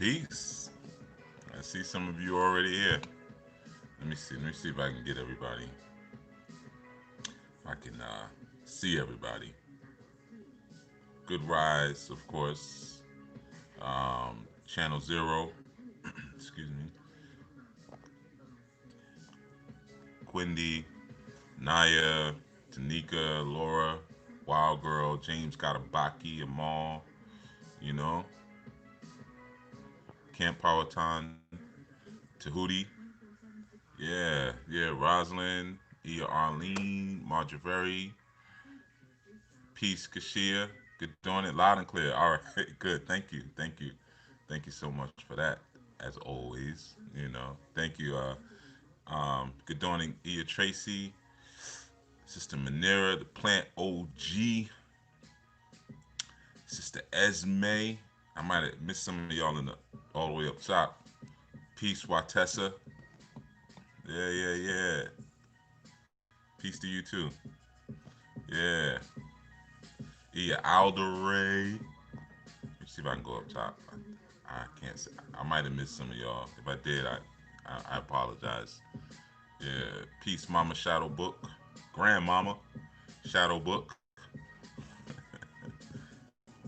Peace. I see some of you already here. Let me see. Let me see if I can get everybody. I can see everybody. Good Rise, of course. Channel Zero. Excuse me. Quindy, Naya, Tanika, Laura, Wild Girl, James Katabaki, Amal. You know, Camp Powhatan, Tahuti. Yeah. Rosalind, Ia Arlene, Marjorie, Peace, Kashia. Good doing it loud and clear. All right, good. Thank you so much for that. As always, thank you. Good morning, Ia Tracy, Sister Manera, the Plant OG, Sister Esme. I might have missed some of y'all all the way up top. Peace, Watessa. Yeah. Peace to you too. Yeah. Ia Alderay. Let me see if I can go up top. I can't say. I might have missed some of y'all. If I did, I apologize. Yeah. Peace, Mama Shadow Book. Grandmama Shadow Book.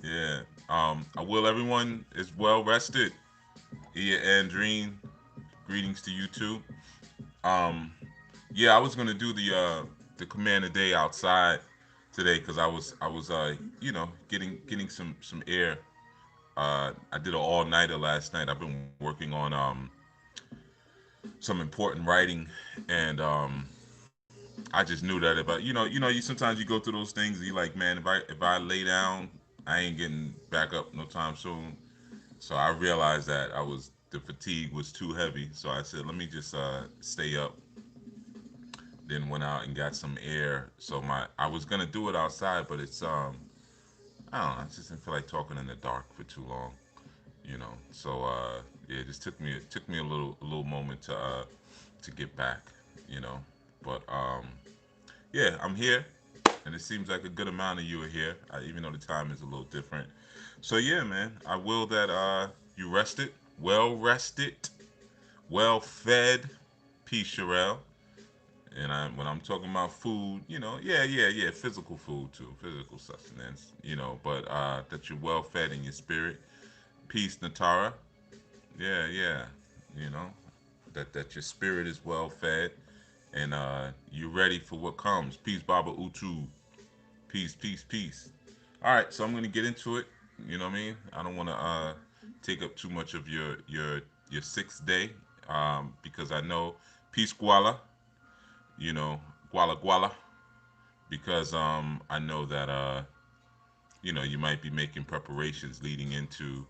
Yeah. I will everyone is well rested. Ia Andreen, greetings to you too. Um, yeah, I was gonna do the command of day outside today because I was getting some air. I did an all nighter last night. I've been working on some important writing, and I just knew that if you sometimes you go through those things. And you like, man, if I lay down, I ain't getting back up no time soon. So I realized that the fatigue was too heavy. So I said, let me just stay up. Then went out and got some air. So I was gonna do it outside, but it's I don't know. I just didn't feel like talking in the dark for too long. So yeah, it just took me a little moment to get back. You know, but yeah, I'm here, and it seems like a good amount of you are here, even though the time is a little different. So yeah, man, I will that you rested, well rested, well fed. Peace, Sherelle. And when I'm talking about food, yeah, physical food too, physical sustenance, but that you're well fed in your spirit. Peace, Natara. Yeah, you know, that your spirit is well fed and you're ready for what comes. Peace, Baba Utu. Peace. All right, so I'm gonna get into it. You know what I mean? I don't want to take up too much of your sixth day because I know peace, Guala. Guala, because I know that you might be making preparations leading into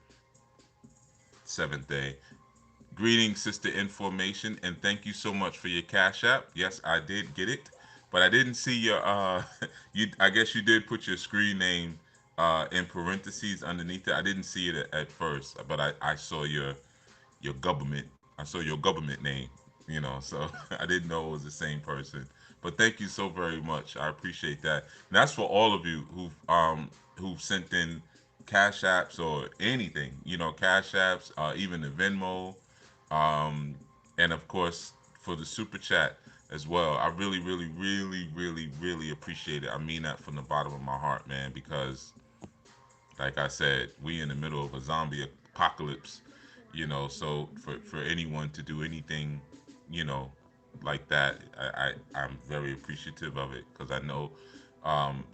seventh day. Greetings, Sister Information, and thank you so much for your Cash App. Yes, I did get it, but I didn't see your. You, I guess you did put your screen name in parentheses underneath it. I didn't see it at first, but I saw your government. I saw your government name. So I didn't know it was the same person. But thank you so very much. I appreciate that. And that's for all of you who've sent in Cash Apps or anything. Cash Apps, even the Venmo, um, and of course for the super chat as well. I really, really, really, really, really appreciate it. I mean that from the bottom of my heart, man, because like I said, we in the middle of a zombie apocalypse, so for anyone to do anything, you know, like that, I'm very appreciative of it because I know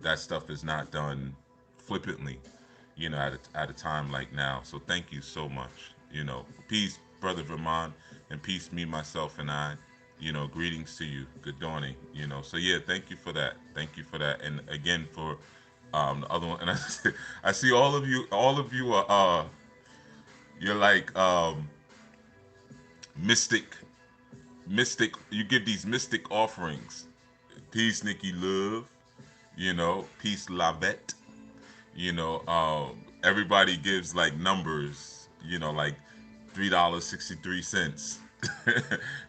that stuff is not done flippantly, at a time like now. So thank you so much. Peace, brother Vermont, and peace, me, myself, and I. Greetings to you. Good dawning. So yeah, thank you for that. Thank you for that, and again for the other one. And I see all of you. All of you are you're like mystic, mystic. You give these mystic offerings. Peace, Nikki Love. Peace, Lavette. Everybody gives like numbers. Like $3.63,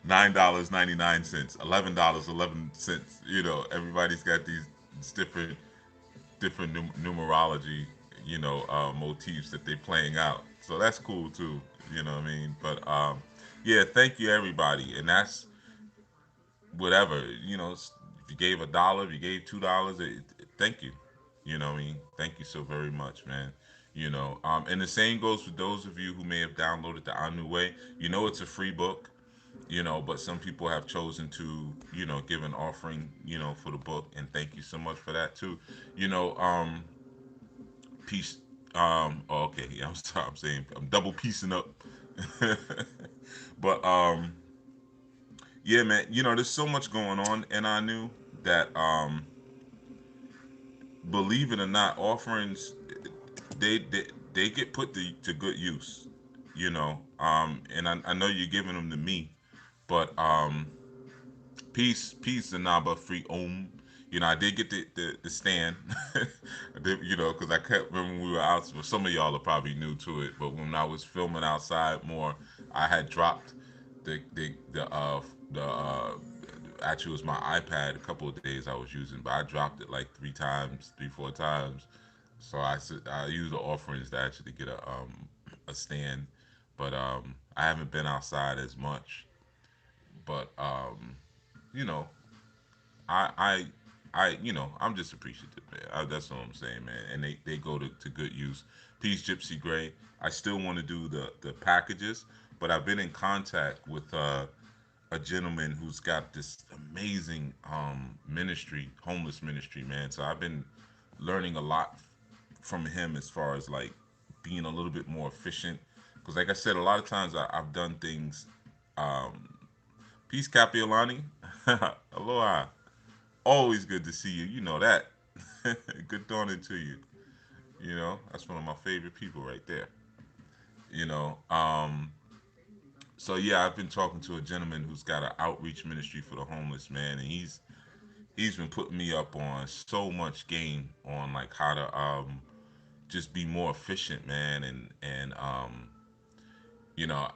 $9.99, $11.11. Everybody's got these different numerology. motifs that they're playing out. So that's cool too. You know what I mean? But yeah, thank you everybody, and that's whatever. If you gave $1, if you gave $2, thank you. You know what I mean? Thank you so very much, man. And the same goes for those of you who may have downloaded the Anu Way. It's a free book. But some people have chosen to give an offering for the book, and thank you so much for that too. you know um Peace. Oh, okay, yeah, I'm sorry, I'm saying I'm double piecing up. But yeah, man, there's so much going on, and I knew that believe it or not, offerings, they get put to good use. And I know you're giving them to me, but peace, and Naba free Om. I did get the stand. I did, because I kept remember when we were out. Well, some of y'all are probably new to it, but when I was filming outside more, I had dropped the actually it was my iPad a couple of days I was using, but I dropped it like three, 4 times. So I used the offerings to actually get a stand, but I haven't been outside as much. But you know, I I I'm just appreciative, man. That's what I'm saying, man. And they go to good use. Peace, Gypsy Gray. I still want to do the packages, but I've been in contact with a gentleman who's got this amazing ministry, homeless ministry, man. So I've been learning a lot from him as far as like being a little bit more efficient. Because like I said, a lot of times I've done things. Um, Peace, Capiolani. Aloha. Always good to see you. You know that. Good dawning to you. That's one of my favorite people right there. You know. So yeah, I've been talking to a gentleman who's got an outreach ministry for the homeless, man, and he's been putting me up on so much game on like how to just be more efficient, man, and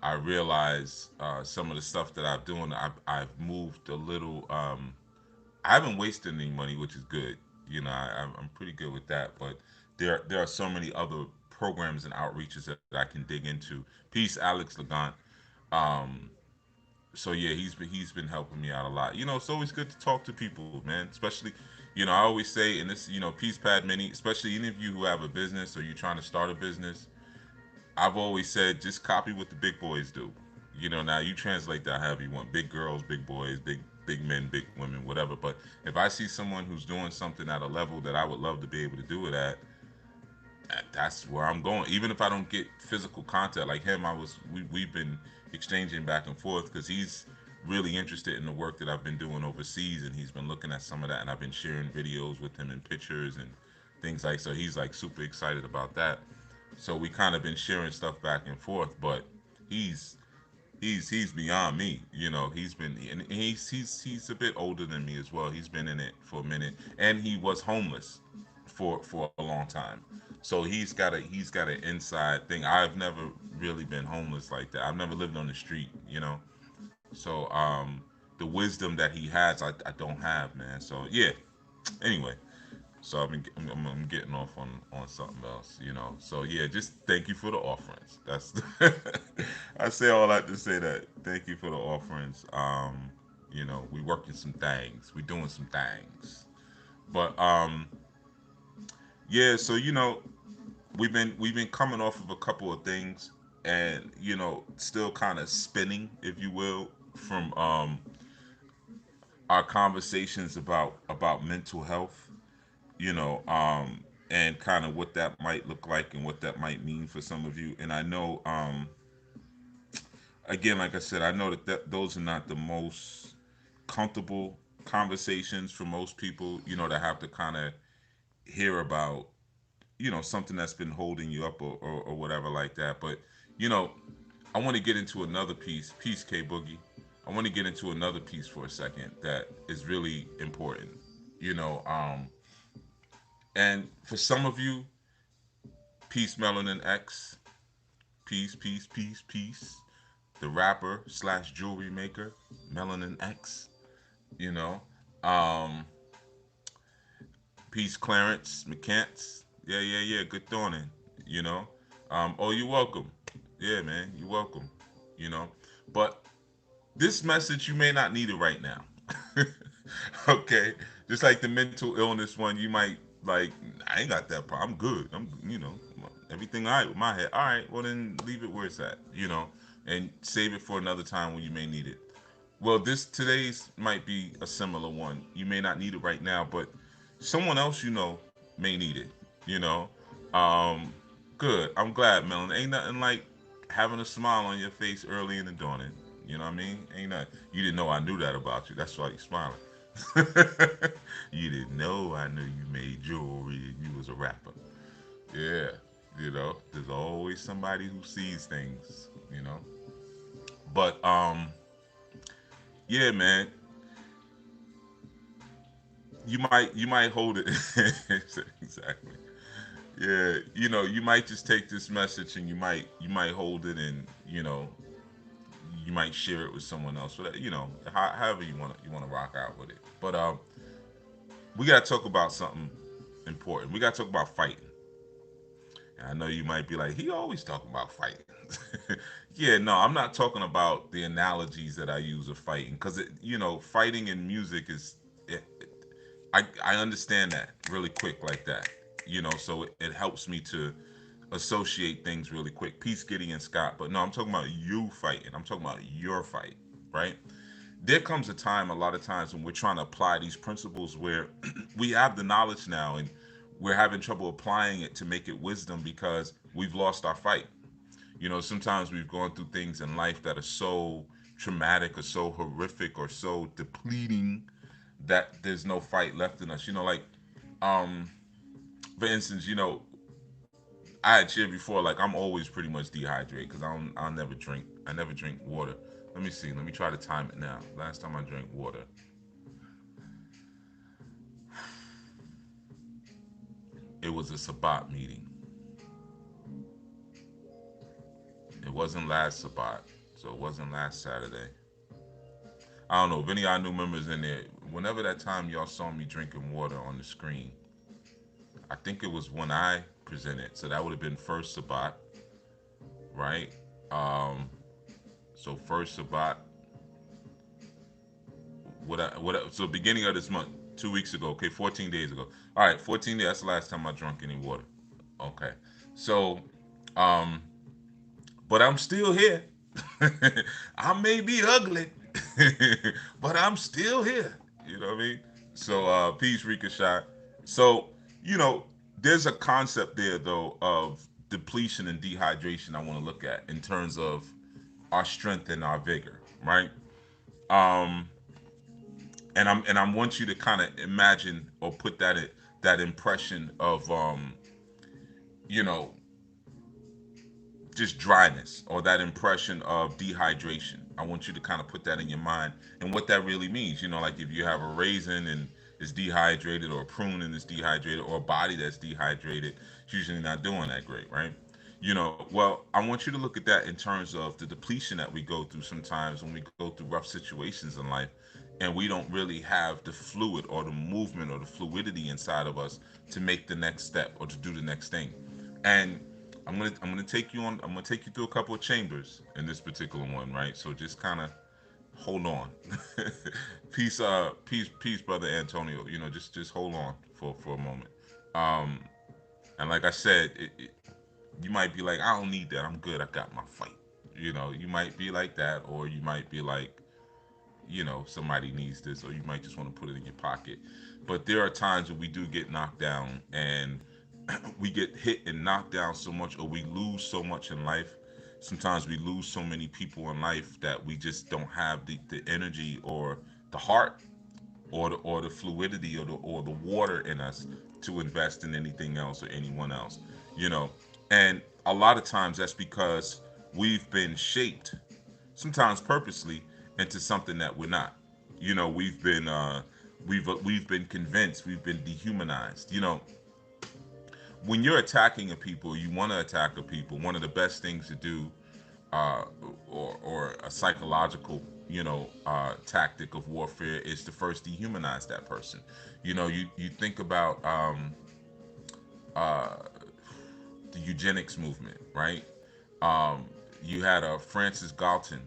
I realize some of the stuff that I'm doing. I've moved a little. I haven't wasted any money, which is good. I'm pretty good with that. But there are so many other programs and outreaches that I can dig into. Peace, Alex Legant. Um, so yeah, he's been helping me out a lot. It's always good to talk to people, man. Especially, I always say, and this, Peace Pad Mini, especially any of you who have a business or you're trying to start a business. I've always said just copy what the big boys do. Now you translate that however you want. Big girls, big boys, big men, big women, whatever. But if I see someone who's doing something at a level that I would love to be able to do it at, that's where I'm going. Even if I don't get physical contact like him, we've been exchanging back and forth because he's really interested in the work that I've been doing overseas, and he's been looking at some of that, and I've been sharing videos with him and pictures and things like so. He's like super excited about that. So we kind of been sharing stuff back and forth, but he's he's beyond me. He's been and he's a bit older than me as well. He's been in it for a minute, and he was homeless for a long time. So he's got an inside thing. I've never really been homeless like that. I've never lived on the street. So the wisdom that he has, I don't have, man. So yeah. Anyway, so I'm getting off on something else, So yeah, just thank you for the offerings. That's I say all that to say that thank you for the offerings. We working some things, we doing some things, but yeah. So we've been coming off of a couple of things, and still kind of spinning, if you will, from our conversations about mental health and kind of what that might look like and what that might mean for some of you. And I know, again, like I said, I know that those are not the most comfortable conversations for most people, to have to kind of hear about, something that's been holding you up or whatever like that. But, you know, I want to get into another piece, K Boogie. I want to get into another piece for a second that is really important, you know. And for some of you, Peace Melanin X, peace. The rapper slash jewelry maker, Melanin X, you know. Um, Peace Clarence McCants, Yeah. Good dawning. You know. Oh, you're welcome. Yeah, man, you're welcome. You know, but this message you may not need it right now. Okay, just like the mental illness one, you might like. I ain't got that problem. I'm good. Everything all right with my head. All right, well then leave it where it's at. And save it for another time when you may need it. Well, this today's might be a similar one. You may not need it right now, but someone else may need it. You know, um, good. I'm glad, Melon. Ain't nothing like having a smile on your face early in the dawning. You know what I mean? Ain't nothing. You didn't know I knew that about you. That's why you're smiling. You didn't know I knew you made jewelry and you was a rapper. Yeah, there's always somebody who sees things. But yeah, man, you might hold it. Exactly. Yeah, you might just take this message and you might hold it, and you might share it with someone else. But however you want to rock out with it. But we gotta talk about something important. We gotta talk about fighting. And I know you might be like, he always talking about fighting. Yeah, no, I'm not talking about the analogies that I use of fighting, because fighting in music is. I understand that really quick like that. So it helps me to associate things really quick. Peace, Gideon and Scott. But no, I'm talking about you fighting. I'm talking about your fight, right? There comes a time, a lot of times, when we're trying to apply these principles where we have the knowledge now and we're having trouble applying it to make it wisdom because we've lost our fight. Sometimes we've gone through things in life that are so traumatic or so horrific or so depleting that there's no fight left in us. Um, for instance, I had shared before, like I'm always pretty much dehydrated because I'll never drink. I never drink water. Let me see. Let me try to time it now. Last time I drank water, it was a Sabbat meeting. It wasn't last Sabbat, so it wasn't last Saturday. I don't know if any of our new members in there. Whenever that time y'all saw me drinking water on the screen, I think it was when I presented. So that would have been first Sabbat, right? Um, so first Sabbat, so beginning of this month, 2 weeks ago, okay, 14 days ago. All right, 14 days. That's the last time I drank any water. Okay, so, um, but I'm still here. I may be ugly, but I'm still here. You know what I mean? So, peace, Ricochet. So, you know, there's a concept there though of depletion and dehydration I want to look at in terms of our strength and our vigor, right? Um, and I want you to kind of imagine or put that impression of you know just dryness or that impression of dehydration. I want you to kind of put that in your mind and what that really means. Like if you have a raisin and it's dehydrated, or a prune and it's dehydrated, or a body that's dehydrated, it's usually not doing that great, right? Well, I want you to look at that in terms of the depletion that we go through sometimes when we go through rough situations in life, and we don't really have the fluid or the movement or the fluidity inside of us to make the next step or to do the next thing. And I'm gonna take you on. I'm gonna take you through a couple of chambers in this particular one, right? So just kind of hold on. Peace, brother Antonio. Just hold on for a moment. Um, and like I said, you might be like, I don't need that. I'm good. I got my fight. You might be like that, or you might be like, somebody needs this, or you might just want to put it in your pocket. But there are times when we do get knocked down, and we get hit and knocked down so much, or we lose so much in life. Sometimes we lose so many people in life that we just don't have the energy or the heart or the fluidity or the water in us to invest in anything else or anyone else. You know, and a lot of times that's because we've been shaped, sometimes purposely, into something that we're not. We've been convinced, we've been dehumanized. When you're attacking a people, you want to attack a people. One of the best things to do, uh, or a psychological, tactic of warfare, is to first dehumanize that person. You think about uh, the eugenics movement, right? Um, you had a Francis Galton,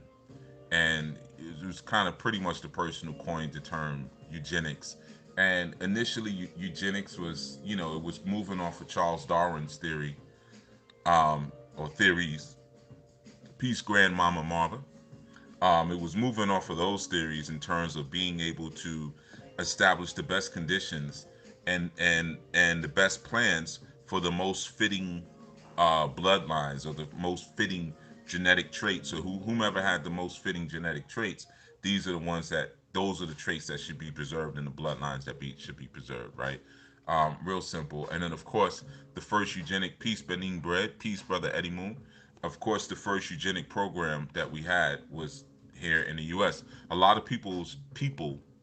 and it was kind of pretty much the person who coined the term eugenics. And initially, eugenics was, it was moving off of Charles Darwin's theory, or theories. Peace, Grandmama Martha. It was moving off of those theories in terms of being able to establish the best conditions and the best plans for the most fitting bloodlines, or the most fitting genetic traits, or whomever had the most fitting genetic traits. Those are the traits that should be preserved in the bloodlines should be preserved, right? Real simple. And then, of course, the first eugenic, peace, Benin Bread, peace, brother Eddie Moon. Of course, the first eugenic program that we had was here in the U.S. A lot of people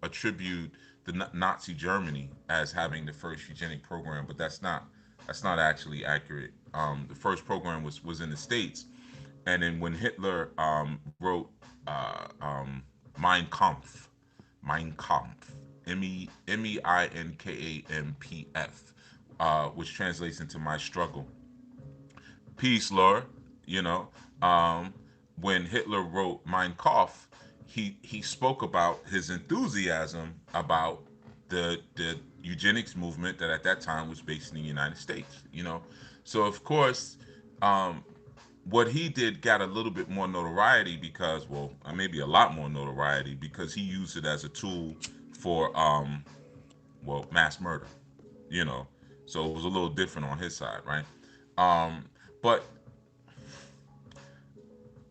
attribute the Nazi Germany as having the first eugenic program, but that's not actually accurate. The first program was in the States, and then when Hitler wrote Mein Kampf, Mein Kampf, Meinkampf, which translates into my struggle. Peace, Laura. You know, um, when Hitler wrote Mein Kampf, he spoke about his enthusiasm about the eugenics movement that at that time was based in the United States. So of course, um, what he did got a little bit more notoriety because, well, maybe a lot more notoriety because he used it as a tool for, well, mass murder. You know, so it was a little different on his side, right? But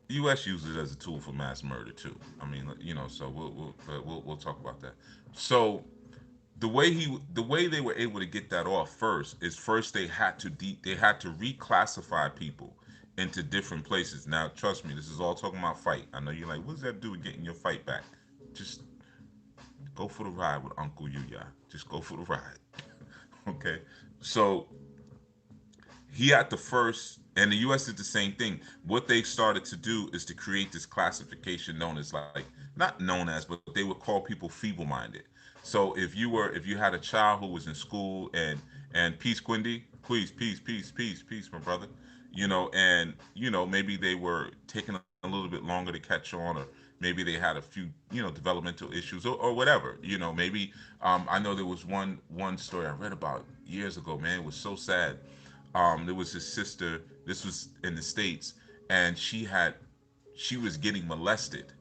the U.S. uses it as a tool for mass murder too. I mean, so we'll talk about that. So the way they were able to get that off first is first they had to reclassify people into different places. Now, trust me, this is all talking about fight. I know you're like, what does that do with getting your fight back? Just go for the ride with Uncle Yuya. Just go for the ride. Okay. So he had the first, and the U.S. did the same thing. What they started to do is to create this classification known as, like, not known as, but they would call people feeble-minded. So if you had a child who was in school, and peace, Quindy, please, peace, peace, peace, peace, my brother, and maybe they were taking a little bit longer to catch on, or maybe they had a few developmental issues, or whatever. Maybe I know there was one story I read about years ago. Man, it was so sad. There was his sister. This was in the States, and she was getting molested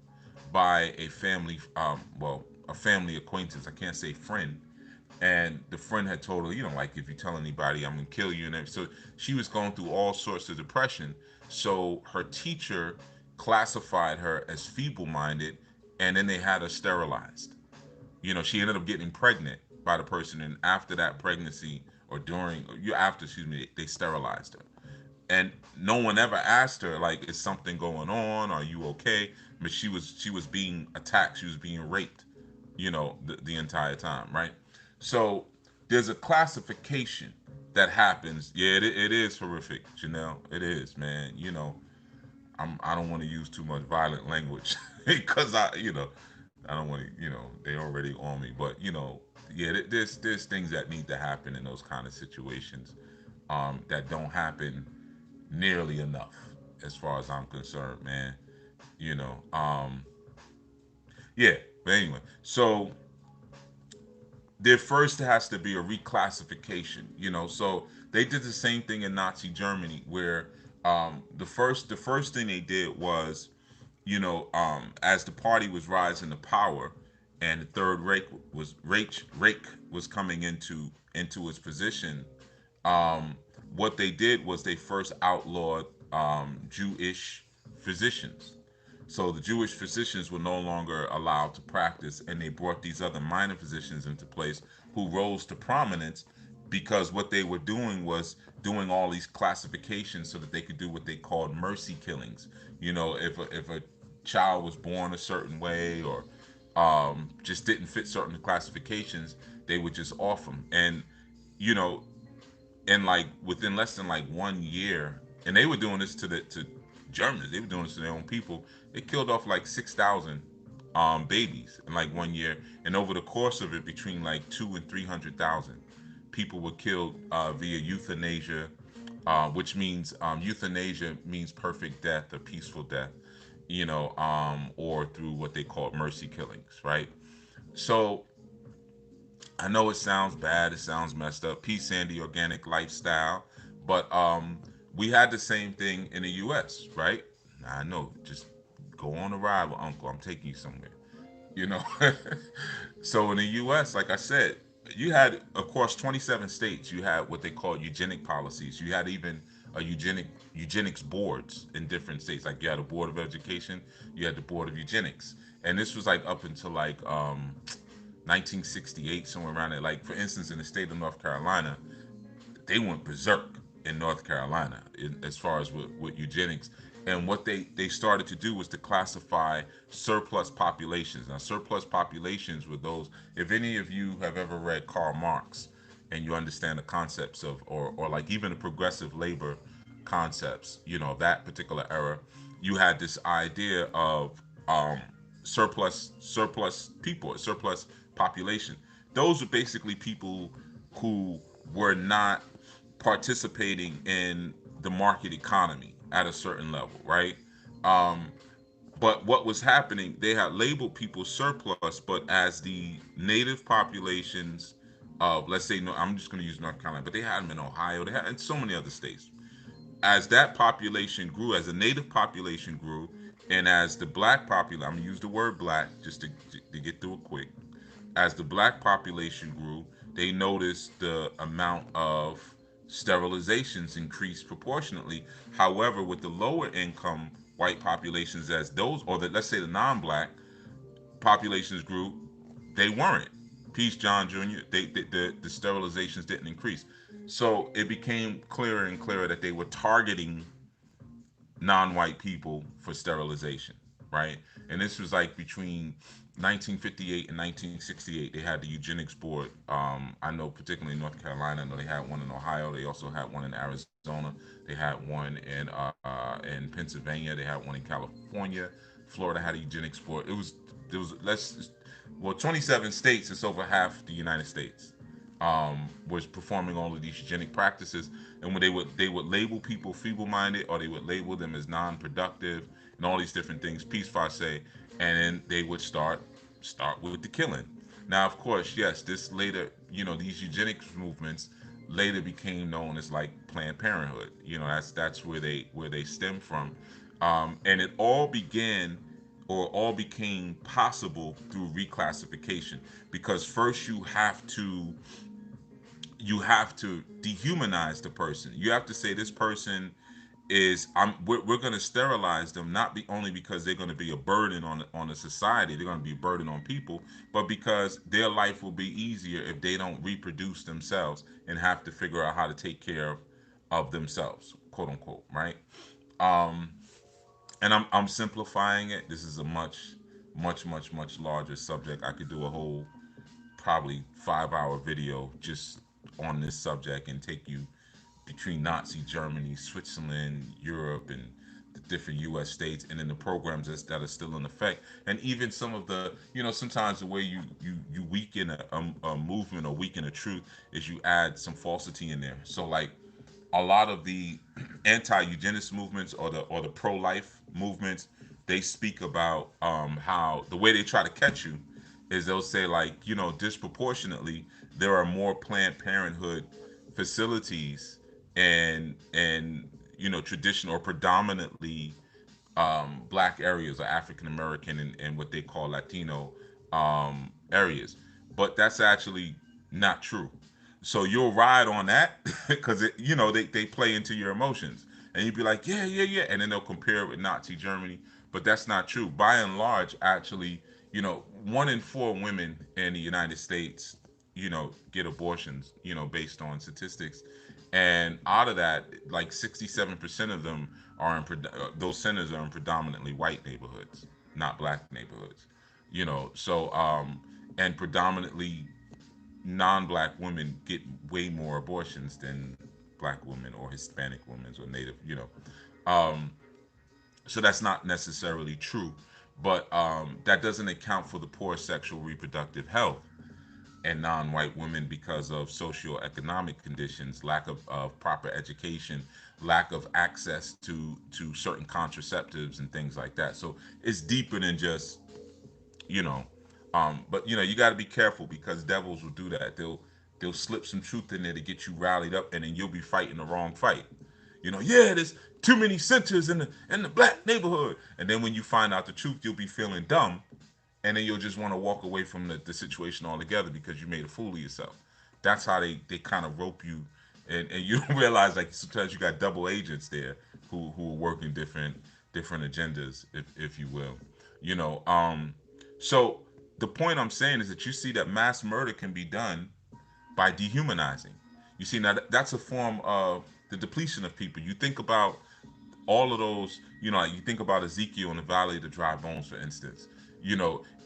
by a family, well, a family acquaintance. I can't say friend. And the friend had told her, like, if you tell anybody, I'm gonna kill you. And everything. So she was going through all sorts of depression. So her teacher classified her as feeble-minded, and then they had her sterilized. She ended up getting pregnant by the person, and after that pregnancy, or during, or after, excuse me, they sterilized her. And no one ever asked her, like, is something going on? Are you okay? But she was being attacked. She was being raped. The entire time, right? So there's a classification that happens. Yeah, it is horrific, Janelle. It is, man. I don't want to use too much violent language because I don't want to, they already on me. But yeah, there's things that need to happen in those kind of situations, that don't happen nearly enough, as far as I'm concerned, man. You know, um, yeah. But anyway, so there first has to be a reclassification. So they did the same thing in Nazi Germany, where the first thing they did was, as the party was rising to power, and the Third Reich was coming into its position. um, what they did was they first outlawed Jewish physicians. So the Jewish physicians were no longer allowed to practice, and they brought these other minor physicians into place who rose to prominence because what they were doing was doing all these classifications so that they could do what they called mercy killings. If a child was born a certain way, or just didn't fit certain classifications, they would just off them. And you know, and like within less than like 1 year, and they were doing this to Germans. They were doing this to their own people. They killed off like 6,000 babies in like 1 year, and over the course of it, between like 200 and 300,000. people were killed via euthanasia, which means euthanasia means perfect death or peaceful death, or through what they call mercy killings, right? So I know it sounds bad, it sounds messed up. Peace and the organic lifestyle, but we had the same thing in the U.S., right? I know, just go on a ride with Uncle. I'm taking you somewhere, you know. So in the U.S., like I said, you had across 27 states, you had what they call eugenic policies. You had even a eugenics boards in different states. Like you had a board of education, you had the board of eugenics, and this was like up until like 1968, somewhere around there. Like for instance, in the state of North Carolina, they went berserk in North Carolina as far as with eugenics. And what they started to do was to classify surplus populations. Now, surplus populations were those, if any of you have ever read Karl Marx and you understand the concepts of, or like even the progressive labor concepts, that particular era, you had this idea of surplus people, surplus population. Those were basically people who were not participating in the market economy at a certain level, right? Um, but what was happening, they had labeled people surplus, but as the native populations of, let's say, no, I'm just going to use North Carolina, but they had them in Ohio, they had in so many other states. As that population grew, as the native population grew, and as the black population, I'm going to use the word black just to get through it quick, as the black population grew, they noticed the amount of sterilizations increased proportionately. However, with the lower income white populations, as those, or the, let's say the non-black populations grew, they weren't. Peace, John Jr. The sterilizations didn't increase. So it became clearer and clearer that they were targeting non-white people for sterilization, right? And this was like between 1958 and 1968. They had the eugenics board. I know particularly in North Carolina. I know they had one in Ohio. They also had one in Arizona. They had one in Pennsylvania. They had one in California. Florida had a eugenics board. It was less. Well, 27 states. It's over half the United States. Was performing all of these eugenic practices, and when they would label people feeble-minded, or they would label them as non-productive, and all these different things, peace say, and then they would start with the killing. Now, of course, yes, this later, these eugenics movements later became known as like Planned Parenthood. That's where they stem from, and it all began or all became possible through reclassification, because first you have to dehumanize the person. You have to say this person we're going to sterilize them, not only because they're going to be a burden on the society, they're going to be a burden on people, but because their life will be easier if they don't reproduce themselves and have to figure out how to take care of themselves, quote unquote, right? um and I'm simplifying it. This is a much larger subject. I could do a whole probably 5-hour video just on this subject and take you between Nazi Germany, Switzerland, Europe, and the different U.S. states, and then the programs that are still in effect, and even some of the, sometimes the way you weaken a movement or weaken a truth is you add some falsity in there. So like a lot of the anti-eugenics movements or the pro-life movements, they speak about how the way they try to catch you is they'll say like, disproportionately there are more Planned Parenthood facilities and traditional or predominantly black areas or African American and what they call Latino areas, but that's actually not true. So you'll ride on that because they play into your emotions, and you'd be like, yeah, yeah, yeah, and then they'll compare it with Nazi Germany, but that's not true. By and large, actually, 1 in 4 women in the United States, get abortions, based on statistics, and out of that, like 67% of them are those centers are in predominantly white neighborhoods, not black neighborhoods. And predominantly non-black women get way more abortions than black women or Hispanic women or native. Um, so that's not necessarily true, but that doesn't account for the poor sexual reproductive health. and non-white women because of socioeconomic conditions, lack of proper education, lack of access to certain contraceptives and things like that. So it's deeper than just, you know, but you got to be careful because devils will do that. They'll slip some truth in there to get you rallied up, and then you'll be fighting the wrong fight. Yeah, there's too many centers in the black neighborhood, and then when you find out the truth, you'll be feeling dumb, and then you'll just want to walk away from the situation altogether because you made a fool of yourself. That's how they kind of rope you, and you don't realize like sometimes you got double agents there who are working different agendas, if you will. You know, so the point I'm saying is that you see that mass murder can be done by dehumanizing. You see, now that's a form of the depletion of people. You think about all of those, like you think about Ezekiel in the Valley of the Dry Bones, for instance.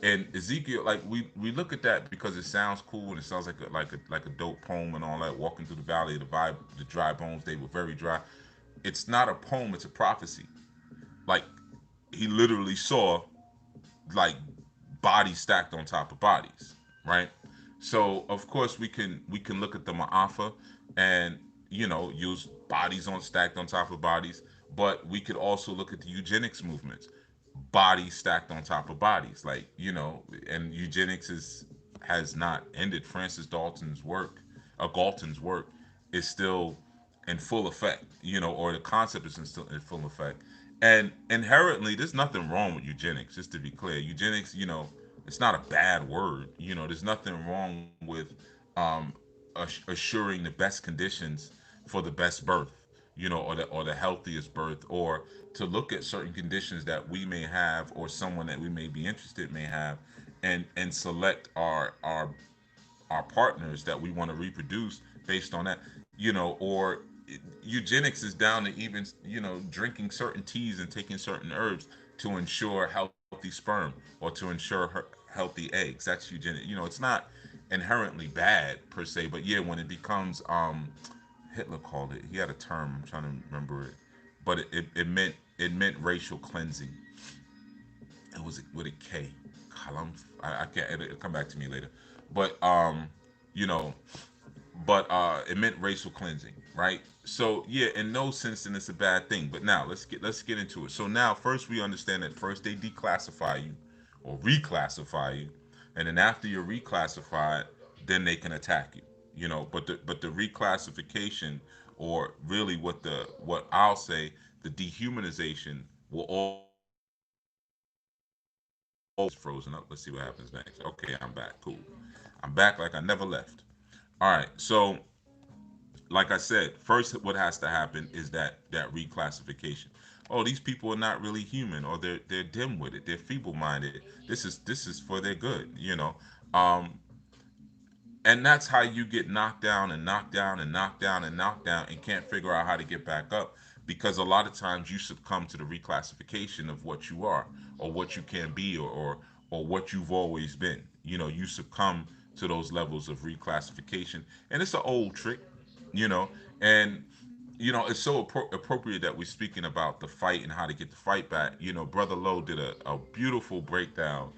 And Ezekiel, like we look at that because it sounds cool and it sounds like a dope poem and all that. Walking through the Valley of the Dry Bones, they were very dry. It's not a poem; it's a prophecy. Like he literally saw like bodies stacked on top of bodies, right? So of course we can look at the Ma'afa and use bodies on stacked on top of bodies, but we could also look at the eugenics movements, bodies stacked on top of bodies, like and eugenics has not ended. Francis Galton's work is still in full effect, or the concept is still in full effect. And inherently, there's nothing wrong with eugenics, just to be clear. Eugenics, it's not a bad word. There's nothing wrong with um, assuring the best conditions for the best birth, or the healthiest birth, or to look at certain conditions that we may have, or someone that we may be interested may have, and select our partners that we want to reproduce based on that, or eugenics is down to even drinking certain teas and taking certain herbs to ensure healthy sperm or to ensure healthy eggs. That's eugenics. It's not inherently bad per se, but yeah, when it becomes Hitler called it, he had a term, I'm trying to remember it, but it meant racial cleansing. It was with a K. Column. I can't. It'll come back to me later. But you know, but it meant racial cleansing, right? So yeah, in no sense, then it's a bad thing. But now let's get into it. So now, first we understand that first they declassify you or reclassify you, and then after you're reclassified, then they can attack you. But the reclassification, or really what I'll say, the dehumanization will always frozen up. Let's see what happens next. Okay, I'm back. Cool. I'm back like I never left. All right. So, like I said, first what has to happen is that reclassification. Oh, these people are not really human, or they're dim with it. They're feeble-minded. This is for their good. Um, and that's how you get knocked down and knocked down and knocked down and knocked down and can't figure out how to get back up, because a lot of times you succumb to the reclassification of what you are, or what you can be, or what you've always been. You succumb to those levels of reclassification, and it's an old trick. you know and it's so appropriate that we're speaking about the fight and how to get the fight back. Brother Lowe did a beautiful breakdown,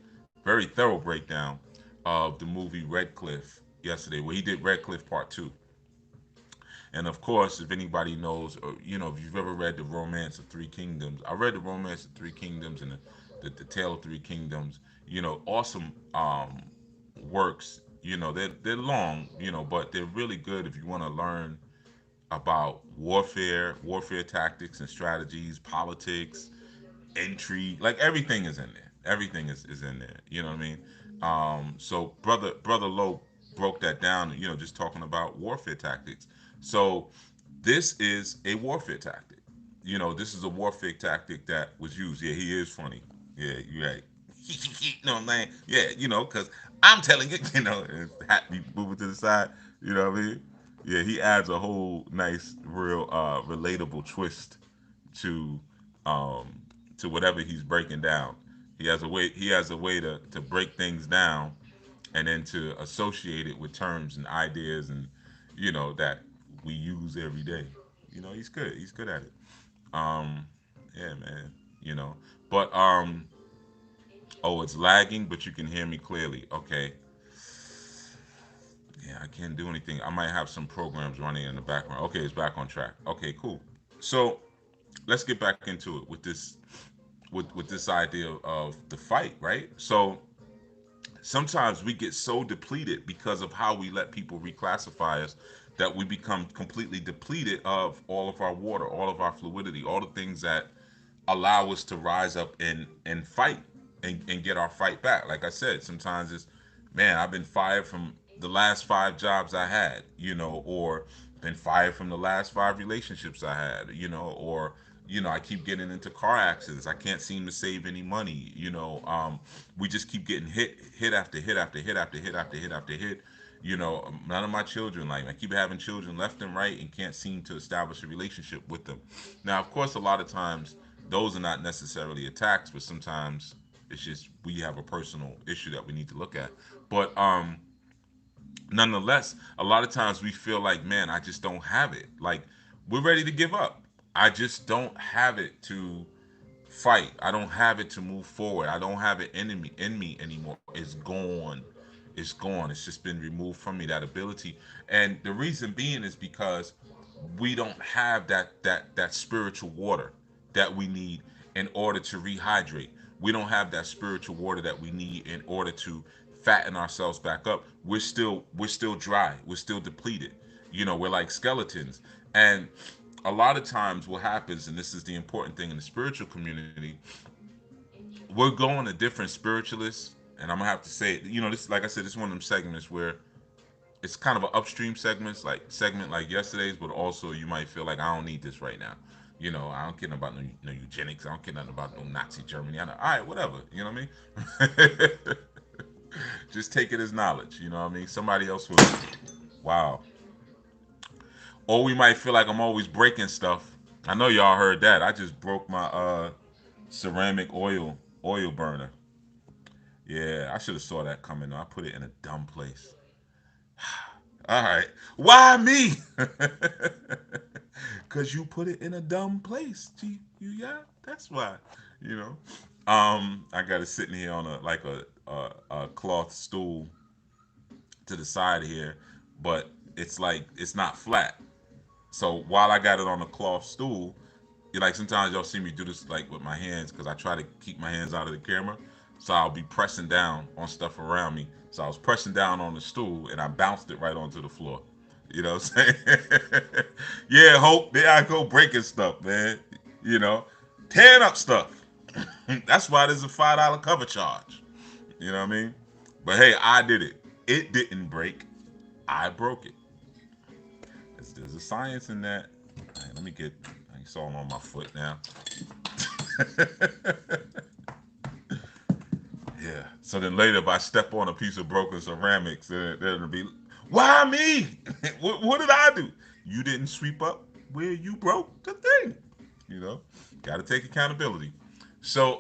very thorough breakdown of the movie Red Cliff yesterday, where he did Red Cliff Part 2. And of course, if anybody knows, or if you've ever read the Romance of Three Kingdoms, I read the Romance of Three Kingdoms and the Tale of Three Kingdoms. Awesome works. They're long, but they're really good if you want to learn about warfare tactics and strategies, politics, intrigue. Like everything is in there. Everything is in there. You know what I mean? So brother Lowe broke that down. Just talking about warfare tactics. So this is a warfare tactic. This is a warfare tactic that was used. Yeah, he is funny. Yeah, you're right. You know what I'm saying? Yeah, because I'm telling you, and hat be moving to the side. You know what I mean? Yeah, he adds a whole nice, real, relatable twist to um, whatever he's breaking down. He has a way to break things down, and then to associate it with terms and ideas, and that we use every day. He's good at it. Um, yeah, man. You know, but oh, it's lagging, but you can hear me clearly. Okay. Yeah, I can't do anything. I might have some programs running in the background. Okay, it's back on track. Okay, cool. So let's get back into it with this idea of the fight, right? So sometimes we get so depleted because of how we let people reclassify us that we become completely depleted of all of our water, all of our fluidity, all the things that allow us to rise up and fight and get our fight back. Like I said, sometimes it's, man, I've been fired from the last 5 jobs I had, or been fired from the last 5 relationships I had, or I keep getting into car accidents. I can't seem to save any money. We just keep getting hit after hit after hit after hit after hit after hit. None of my children like me. I keep having children left and right and can't seem to establish a relationship with them. Now, of course, a lot of times those are not necessarily attacks, but sometimes it's just we have a personal issue that we need to look at. But nonetheless, a lot of times we feel like, man, I just don't have it. Like, we're ready to give up. I just don't have it to fight. I don't have it to move forward. I don't have it in me anymore. It's gone. It's gone. It's just been removed from me, that ability. And the reason being is because we don't have that spiritual water that we need in order to rehydrate. We don't have that spiritual water that we need in order to fatten ourselves back up. We're still dry. We're still depleted. We're like skeletons. And a lot of times what happens, and this is the important thing in the spiritual community, we're going to different spiritualists, and I'm gonna have to say, this, like I said, this is one of them segments where it's kind of an upstream segment like yesterday's, but also you might feel like I don't need this right now. I don't care about no eugenics. I don't care nothing about no Nazi Germany. All right, whatever. You know what I mean? Just take it as knowledge. You know what I mean? Somebody else will. Wow. Or we might feel like I'm always breaking stuff. I know y'all heard that. I just broke my ceramic oil burner. Yeah, I should have saw that coming. I put it in a dumb place. All right. Why me? Cause you put it in a dumb place. Yeah, that's why. You know. I got it sitting here on a cloth stool to the side here, but it's not flat. So while I got it on a cloth stool, like sometimes y'all see me do this like with my hands because I try to keep my hands out of the camera. So I'll be pressing down on stuff around me. So I was pressing down on the stool and I bounced it right onto the floor. You know what I'm saying? Yeah, Hope. There I go breaking stuff, man. You know, tearing up stuff. That's why there's a $5 cover charge. You know what I mean? But hey, I did it. It didn't break. I broke it. There's a science in that. All right, let me get. I saw him on my foot now. Yeah. So then later, if I step on a piece of broken ceramics, then it'll be, why me? What did I do? You didn't sweep up where you broke the thing. You know, got to take accountability. So,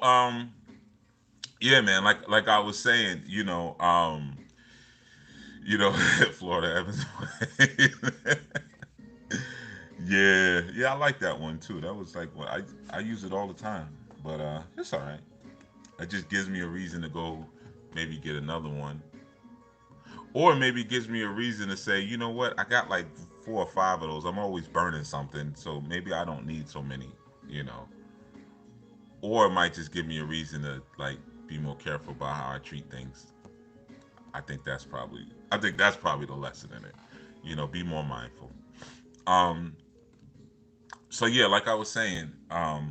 yeah, man. Like I was saying, Florida Evans. Yeah, yeah, I like that one too. That was like what I use it all the time, but it's all right. It just gives me a reason to go maybe get another one, or maybe it gives me a reason to say, you know what, I got like 4 or 5 of those. I'm always burning something, so maybe I don't need so many, you know. Or it might just give me a reason to like be more careful about how I treat things. I think that's probably the lesson in it. Be more mindful. Um, so yeah, like I was saying, oh,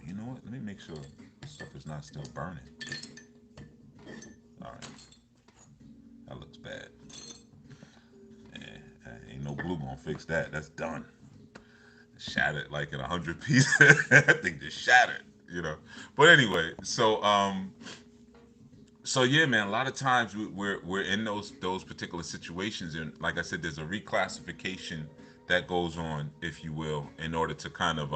you know what? Let me make sure this stuff is not still burning. All right, that looks bad. Ain't no glue gonna fix that. That's done. Shattered like in 100 pieces. That thing just shattered. But anyway, so yeah, man. A lot of times we're in those particular situations, and like I said, there's a reclassification that goes on, if you will, in order to kind of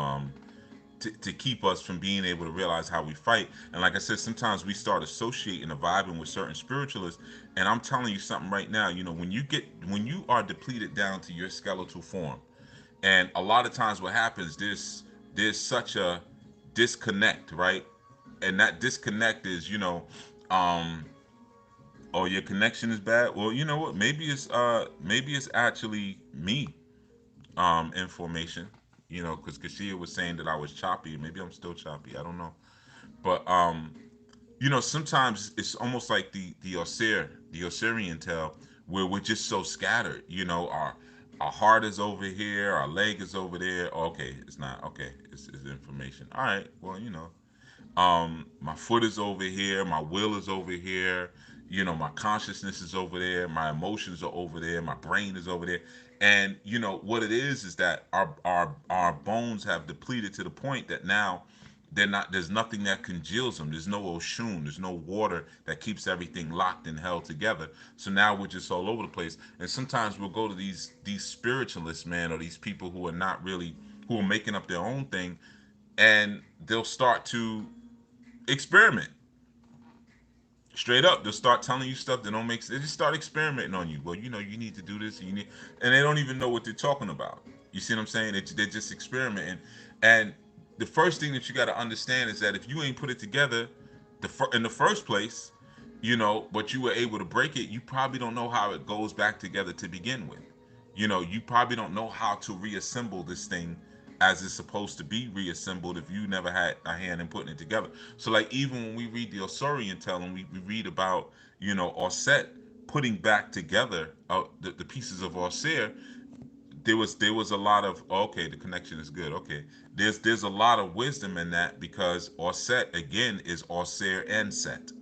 to keep us from being able to realize how we fight. And like I said, sometimes we start associating and vibing with certain spiritualists. And I'm telling you something right now, when you are depleted down to your skeletal form, and a lot of times what happens, there's such a disconnect, right? And that disconnect is, um, Oh, your connection is bad. Well, you know what? Maybe it's actually me. Information. You know, because Kashia was saying that I was choppy. Maybe I'm still choppy. I don't know. But you know, sometimes it's almost like the Osirian tale, where we're just so scattered. You know, our heart is over here, our leg is over there. Oh, okay, it's not okay. It's information. All right. Well, you know, my foot is over here, my will is over here, you know, my consciousness is over there, my emotions are over there, my brain is over there. And you know what it is that our bones have depleted to the point that now there's nothing that congeals them. There's no oshun, there's no water that keeps everything locked and held together. So now we're just all over the place. And sometimes we'll go to these spiritualists, man, or these people who are not really, who are making up their own thing, and they'll start to experiment. Straight up, they'll start telling you stuff that don't make sense. They just start experimenting on you. Well, you know, you need to do this, and you need, and they don't even know what they're talking about. You see what I'm saying? They're just experimenting. And the first thing that you got to understand is that if you ain't put it together, in the first place, you know, but you were able to break it, you probably don't know how it goes back together to begin with. You know, you probably don't know how to reassemble this thing as it's supposed to be reassembled if you never had a hand in putting it together. So like even when we read the Osirian tale and we read about, you know, Osset putting back together the pieces of Osir, there was a lot of, oh, okay, the connection is good. Okay. There's a lot of wisdom in that because Osset again is Osir and Set.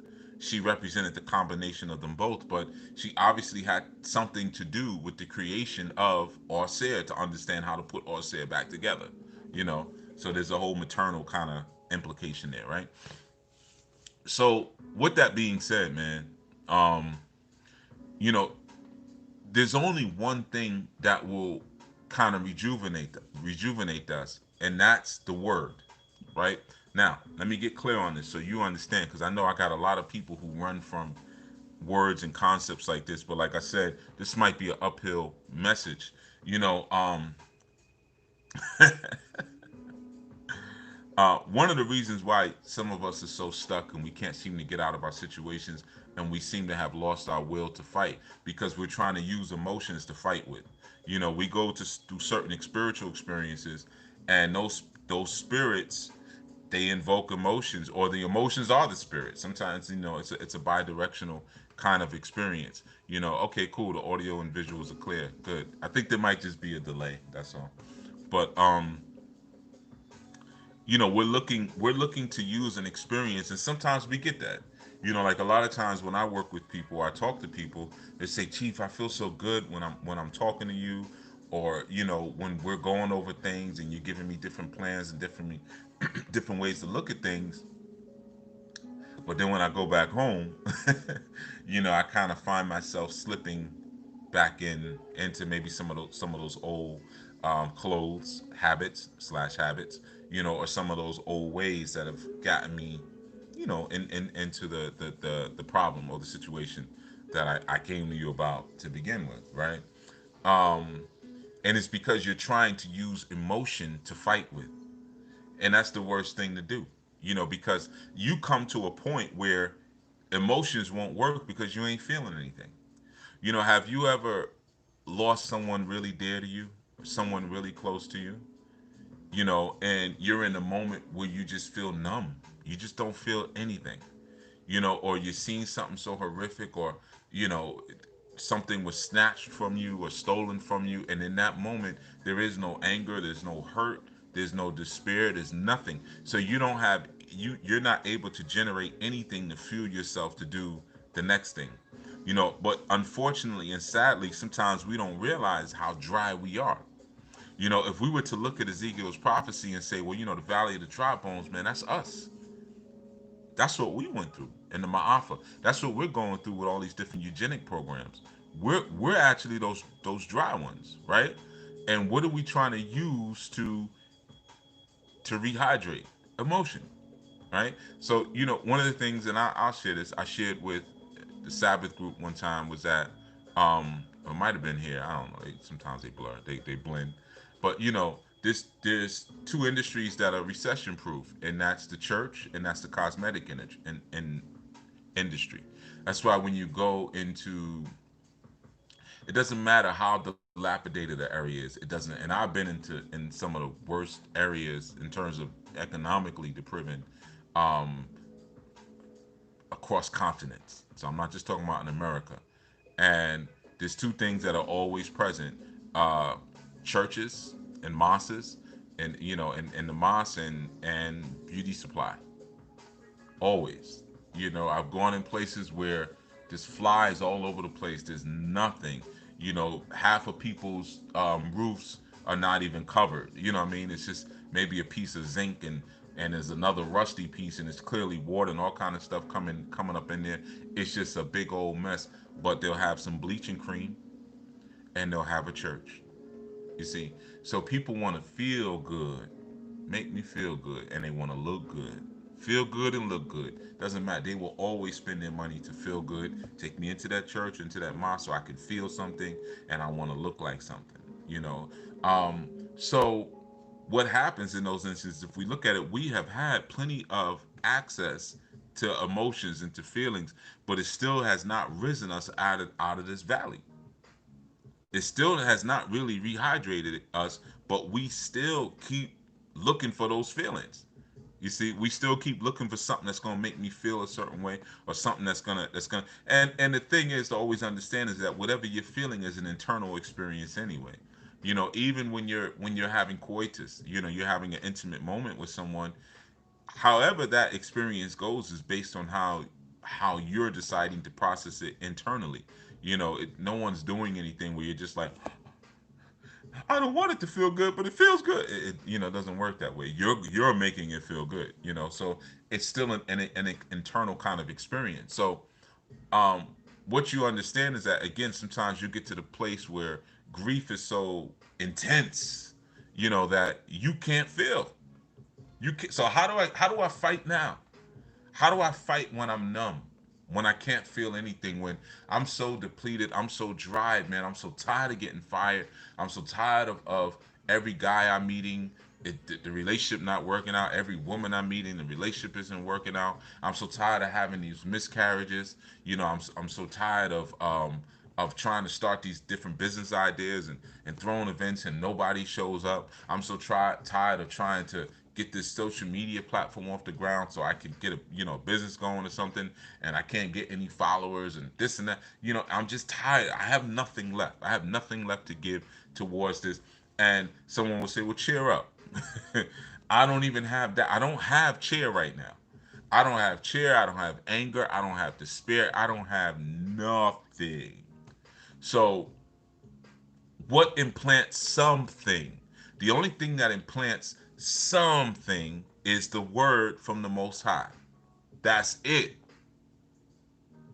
She represented the combination of them both, but she obviously had something to do with the creation of Osir to understand how to put Osir back together. You know, so there's a whole maternal kind of implication there, right? So with that being said, man, um, you know, there's only one thing that will kind of rejuvenate us, and that's the word, right? Now, let me get clear on this so you understand, because I know I got a lot of people who run from words and concepts like this, but like I said, this might be an uphill message. You know, one of the reasons why some of us are so stuck and we can't seem to get out of our situations and we seem to have lost our will to fight because we're trying to use emotions to fight with. You know, we go to through certain spiritual experiences, and those spirits, they invoke emotions, or the emotions are the spirits. Sometimes, you know, it's a bi-directional kind of experience. You know, okay, cool. The audio and visuals are clear. Good. I think there might just be a delay. That's all. But you know, we're looking to use an experience, and sometimes we get that. You know, like a lot of times when I work with people, I talk to people, they say, Chief, I feel so good when I'm talking to you, or you know, when we're going over things and you're giving me different plans and different ways to look at things. But then when I go back home, you know, I kind of find myself slipping back into maybe some of those old clothes, habits, you know, or some of those old ways that have gotten me, you know, into the problem or the situation that I came to you about to begin with, right? Um, and it's because you're trying to use emotion to fight with, and that's the worst thing to do, you know, because you come to a point where emotions won't work because you ain't feeling anything. You know, have you ever lost someone really dear to you, someone really close to you, you know, and you're in a moment where you just feel numb. You just don't feel anything, you know, or you're seeing something so horrific, or, you know, something was snatched from you or stolen from you. And in that moment, there is no anger, there's no hurt, there's no despair, there's nothing. So you don't have, you're not able to generate anything to fuel yourself to do the next thing. You know, but unfortunately and sadly, sometimes we don't realize how dry we are. You know, if we were to look at Ezekiel's prophecy and say, well, you know, the valley of the dry bones, man, that's us. That's what we went through in the Ma'afa. That's what we're going through with all these different eugenic programs. We're actually those dry ones, right? And what are we trying to use to rehydrate? Emotion, right? So you know, one of the things, and I'll share this. I shared with the Sabbath group one time was that it might have been here. I don't know. Sometimes they blur. They blend. But you know, there's two industries that are recession proof, and that's the church and that's the cosmetic industry. That's why when you go into, it doesn't matter how dilapidated the area is. It doesn't. And I've been in some of the worst areas in terms of economically depriving, um, across continents. So I'm not just talking about in America. And there's two things that are always present: uh, churches and mosques, and and the mosque and beauty supply. Always. I've gone in places where there's flies all over the place. There's nothing. Half of people's roofs are not even covered. You know what I mean? It's just maybe a piece of zinc, and there's another rusty piece, and it's clearly water and all kind of stuff coming up in there. It's just a big old mess. But they'll have some bleaching cream, and they'll have a church. You see, so people want to feel good, make me feel good, and they want to look good. Feel good and look good. Doesn't matter. They will always spend their money to feel good. Take me into that church, into that mosque, so I can feel something, and I want to look like something. You know. So what happens in those instances? If we look at it, we have had plenty of access to emotions and to feelings, but it still has not risen us out of this valley. It still has not really rehydrated us, but we still keep looking for those feelings. You see, we still keep looking for something that's gonna make me feel a certain way, or something that's gonna. And the thing is to always understand is that whatever you're feeling is an internal experience anyway. Even when you're having coitus, you're having an intimate moment with someone. However that experience goes is based on how you're deciding to process it internally. No one's doing anything where you're just like, I don't want it to feel good, but it feels good. It doesn't work that way. You're making it feel good. So it's still an internal kind of experience. So um, what you understand is that, again, sometimes you get to the place where grief is so intense, that you can't feel. So how do I fight now? How do I fight when I'm numb? When I can't feel anything, when I'm so depleted, I'm so dried, man. I'm so tired of getting fired. I'm so tired of every guy I'm meeting, the relationship not working out. Every woman I'm meeting, the relationship isn't working out. I'm so tired of having these miscarriages. I'm so tired of trying to start these different business ideas and throwing events and nobody shows up. I'm so tired of trying to get this social media platform off the ground so I can get a business going or something, and I can't get any followers and this and that. I'm just tired. I have nothing left. I have nothing left to give towards this. And someone will say, "Well, cheer up." I don't even have that. I don't have cheer right now. I don't have cheer. I don't have anger. I don't have despair. I don't have nothing. So what implants something? The only thing that implants something is the word from the Most High. That's it.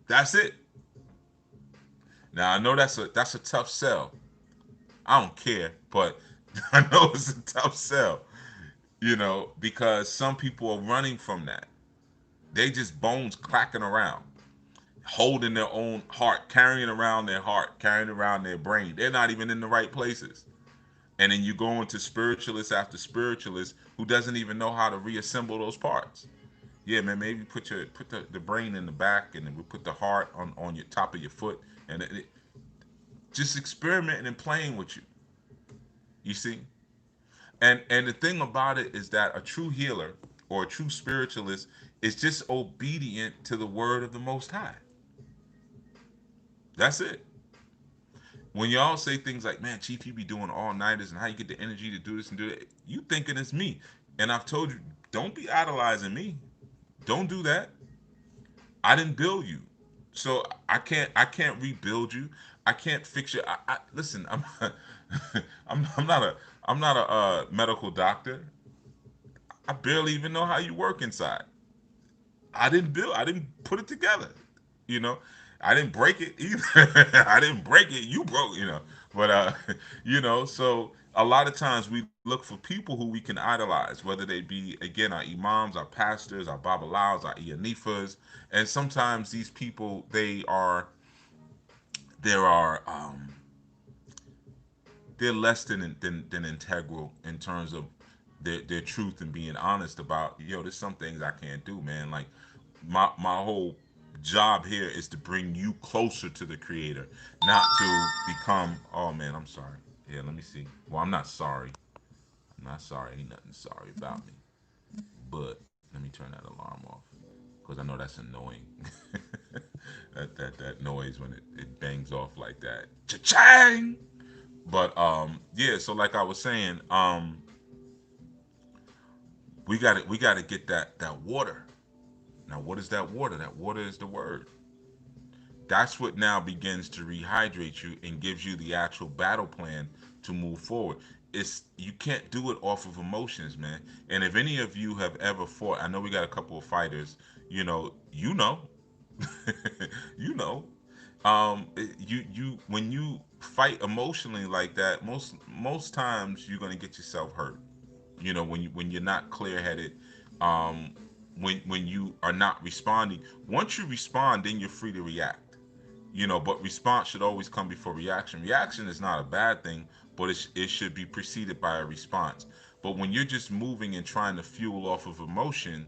That's it. Now I know that's a tough sell. I don't care, but I know it's a tough sell. Because some people are running from that. They just bones clacking around, holding their own heart, carrying around their heart, carrying around their brain. They're not even in the right places. And then you go into spiritualist after spiritualist who doesn't even know how to reassemble those parts. Yeah, man, maybe put the brain in the back, and then we put the heart on your top of your foot, and just experimenting and playing with you. You see, and the thing about it is that a true healer or a true spiritualist is just obedient to the word of the Most High. That's it. When y'all say things like, "Man, Chief, you be doing all nighters, and how you get the energy to do this and do that," you thinking it's me. And I've told you, don't be idolizing me. Don't do that. I didn't build you, so I can't rebuild you. I can't fix you. Listen. I'm not a medical doctor. I barely even know how you work inside. I didn't put it together. You know, I didn't break it either. I didn't break it. You broke. But so a lot of times we look for people who we can idolize, whether they be, again, our imams, our pastors, our babalaos, our iyanifas, and sometimes these people, there are they're less than integral in terms of their truth and being honest about, there's some things I can't do, man. Like my whole job here is to bring you closer to the creator, not to become, oh man, I'm sorry. Yeah, let me see. Well, I'm not sorry. I'm not sorry. Ain't nothing sorry about me. But let me turn that alarm off because I know that's annoying. That noise when it bangs off like that. Cha-chang! But yeah, so like I was saying, we gotta get that water. Now what is that water? That water is the word. That's what now begins to rehydrate you and gives you the actual battle plan to move forward. It's you can't do it off of emotions, man. And if any of you have ever fought, I know we got a couple of fighters, you know, you know. You when you fight emotionally like that, most times you're gonna get yourself hurt. When you're not clear headed, um, when you are not responding. Once you respond, then you're free to react. But response should always come before reaction. Reaction is not a bad thing, but it should be preceded by a response. But when you're just moving and trying to fuel off of emotion,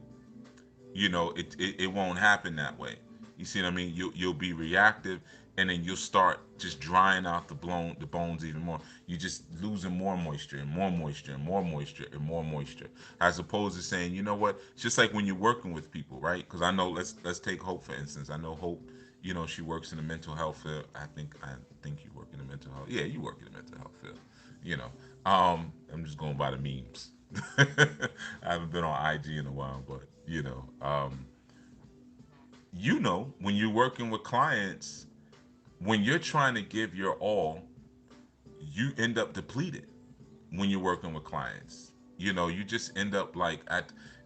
it won't happen that way. You see what I mean? You'll be reactive, and then you'll start just drying out the bones even more. You're just losing more moisture and more moisture and more moisture and more moisture, as opposed to saying, you know what? It's just like when you're working with people, right? Because I know, let's take Hope for instance. I know Hope. She works in the mental health field. I think you work in the mental health. Yeah, you work in the mental health field. You know, I'm just going by the memes. I haven't been on IG in a while, but when you're working with clients, when you're trying to give your all, you end up depleted when you're working with clients. You just end up like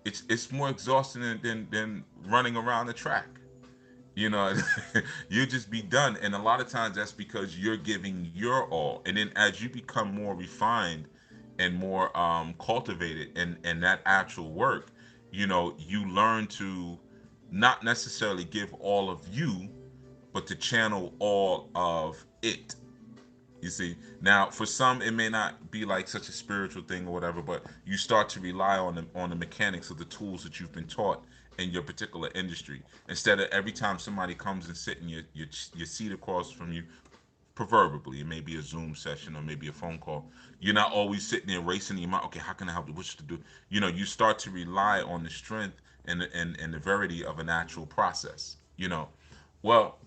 it's more exhausting than running around the track. you know you just be done, and a lot of times that's because you're giving your all, and then as you become more refined and more cultivated and that actual work, you learn to not necessarily give all of you, but to channel all of it. You see, now for some it may not be like such a spiritual thing or whatever, but you start to rely on the mechanics of the tools that you've been taught in your particular industry. Instead of every time somebody comes and sit in your seat across from you, proverbially, it may be a Zoom session or maybe a phone call. You're not always sitting there racing your mind. Okay, how can I help you? What to do? You start to rely on the strength and the verity of an actual process. Well,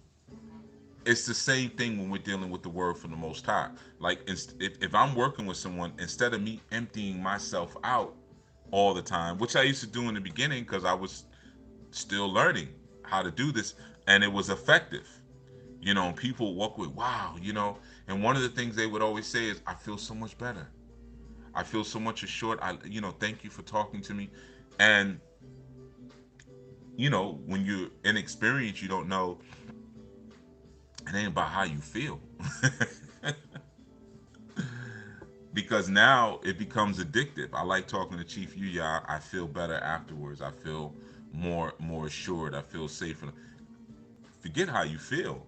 it's the same thing when we're dealing with the word from the Most High. Like if I'm working with someone, instead of me emptying myself out all the time, which I used to do in the beginning because I was still learning how to do this, and it was effective. And people walk with, wow, and one of the things they would always say is, I feel so much better. I feel so much assured. Thank you for talking to me. And when you're inexperienced, you don't know. It ain't about how you feel. Because now it becomes addictive. I like talking to Chief Yuya. I feel better afterwards. I feel more assured. I feel safer. Forget how you feel.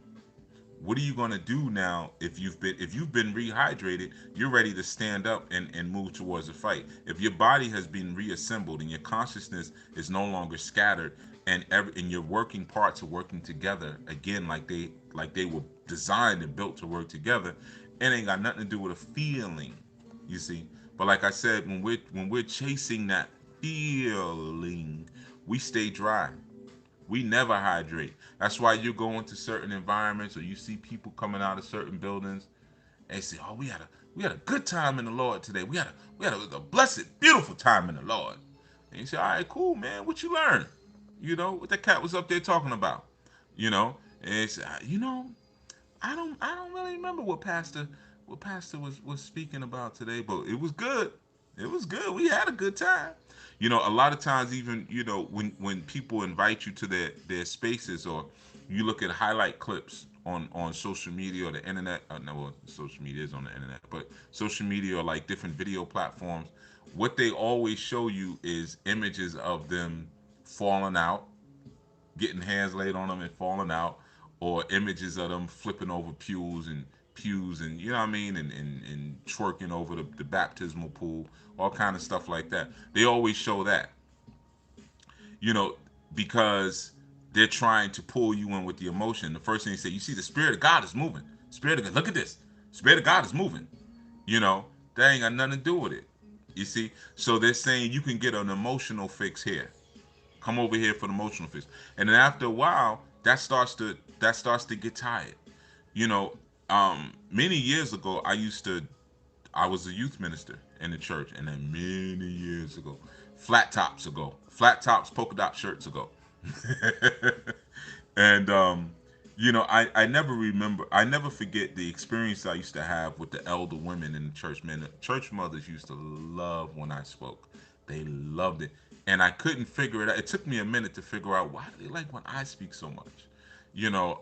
What are you going to do now if you've been rehydrated? You're ready to stand up and move towards a fight. If your body has been reassembled and your consciousness is no longer scattered, and your working parts are working together again, like they were designed and built to work together, it ain't got nothing to do with a feeling, you see. But like I said, when we're chasing that feeling, we stay dry. We never hydrate. That's why you go into certain environments or you see people coming out of certain buildings and they say, "Oh, we had a good time in the Lord today. We had a blessed, beautiful time in the Lord." And you say, "All right, cool, man. What you learn? What that cat was up there talking about? And it's I don't really remember what pastor was speaking about today, but it was good. It was good. We had a good time. A lot of times, even when people invite you to their spaces, or you look at highlight clips on social media or the internet. No, well, social media is on the internet, but social media or like different video platforms. What they always show you is images of them falling out, getting hands laid on them and falling out, or images of them flipping over pews and you know what I mean, and twerking over the baptismal pool, all kind of stuff like that. They always show that, you know, because they're trying to pull you in with the emotion. The first thing they say, you see, the spirit of God is moving. Spirit of God, look at this. Spirit of God is moving. You know, that ain't got nothing to do with it. You see, so they're saying you can get an emotional fix here. Come over here for the emotional fix, and then after a while, that starts to get tired. You know, many years ago, I was a youth minister in the church, and then many years ago, flat tops, polka dot shirts ago, and I never remember, I never forget the experience I used to have with the elder women in the church. Man, the church mothers used to love when I spoke. They loved it, and I couldn't figure it out. It took me a minute to figure out why do they like when I speak so much. You know,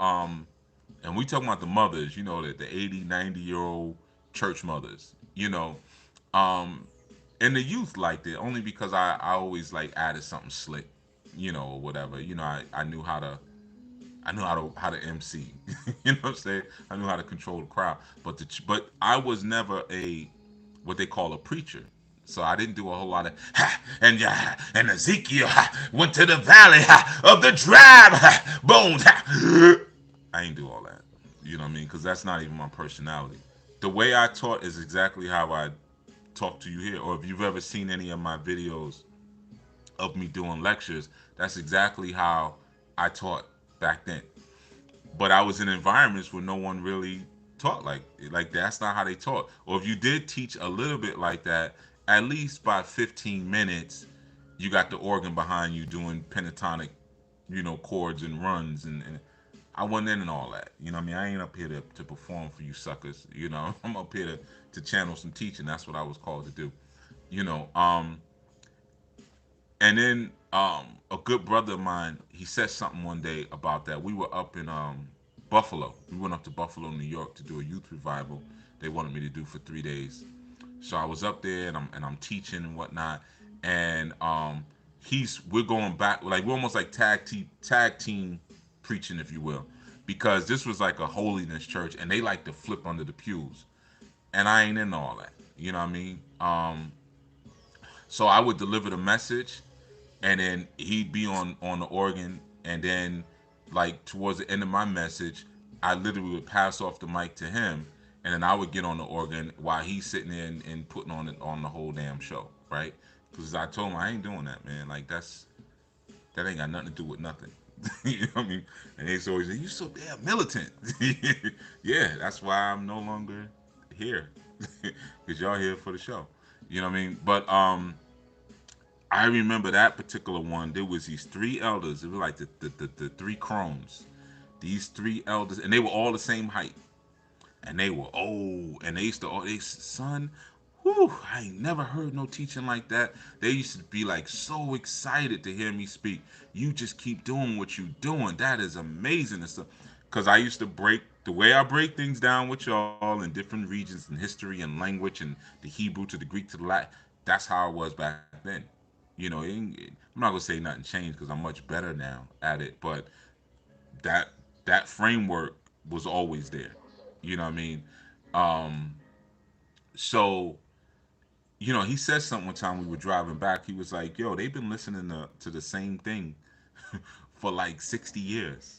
and we talking about the mothers, the 80, 90-year old church mothers, um, and the youth liked it only because I always like added something slick, or whatever. I knew how to MC. You know what I'm saying? I knew how to control the crowd. But I was never a what they call a preacher. So I didn't do a whole lot of and Ezekiel went to the valley of the dry bones. I ain't do all that. You know what I mean? Because that's not even my personality. The way I taught is exactly how I talk to you here. Or if you've ever seen any of my videos of me doing lectures, that's exactly how I taught back then. But I was in environments where no one really taught like that's not how they taught. Or if you did teach a little bit like that, at least by 15 minutes, you got the organ behind you doing pentatonic, chords and runs and I wasn't in and all that. You know what I mean? I ain't up here to perform for you suckers. I'm up here to channel some teaching. That's what I was called to do. You know, and then a good brother of mine, he said something one day about that. We were up in Buffalo. We went up to Buffalo, New York to do a youth revival. They wanted me to do for 3 days. So I was up there and I'm teaching and whatnot. And we're going back, like we're almost like tag team preaching, if you will, because this was like a holiness church and they like to flip under the pews, and I ain't in all that. You know what I mean? So I would deliver the message, and then he'd be on the organ, and then like towards the end of my message, I literally would pass off the mic to him, and then I would get on the organ while he's sitting there and putting on the whole damn show, right? Because I told him I ain't doing that, man. Like that ain't got nothing to do with nothing. You know what I mean? And they always say, "You so damn militant." Yeah, that's why I'm no longer here, because y'all here for the show. You know what I mean? But I remember that particular one. There was these three elders. It was like the three crones. These three elders, and they were all the same height, and they were old, and they used to, son, whew, I ain't never heard no teaching like that. They used to be like so excited to hear me speak. You just keep doing what you doing. That is amazing and stuff. Cause I used to break the way I break things down with y'all in different regions and history and language and the Hebrew to the Greek to the Latin. That's how I was back then. I'm not gonna say nothing changed because I'm much better now at it, but that that framework was always there. You know what I mean? Um, so he said something one time we were driving back. He was like, "Yo, they've been listening to the same thing for like 60 years."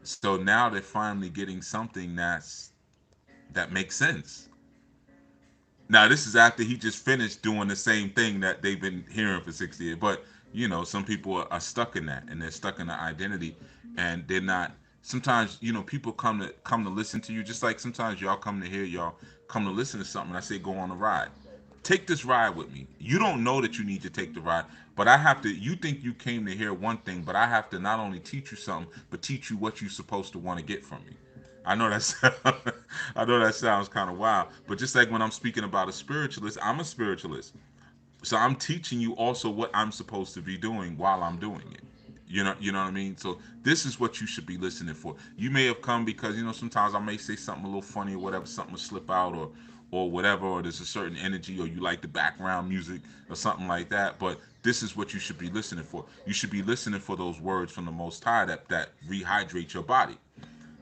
So now they're finally getting something that makes sense. Now this is after he just finished doing the same thing that they've been hearing for 60 years. But some people are stuck in that, and they're stuck in the identity, and they're not. Sometimes people come to listen to you, just like sometimes y'all come to hear y'all come to listen to something. And I say go on a ride. Take this ride with me. You don't know that you need to take the ride, but I have to. You think you came to hear one thing, but I have to not only teach you something, but teach you what you're supposed to want to get from me. I know that's I know that sounds kind of wild, but just like when I'm speaking about a spiritualist, I'm a spiritualist. So I'm teaching you also what I'm supposed to be doing while I'm doing it. You know what I mean? So this is what you should be listening for. You may have come because sometimes I may say something a little funny or whatever, something will slip out or whatever, or there's a certain energy, or you like the background music or something like that. But this is what you should be listening for. You should be listening for those words from the Most High that rehydrate your body.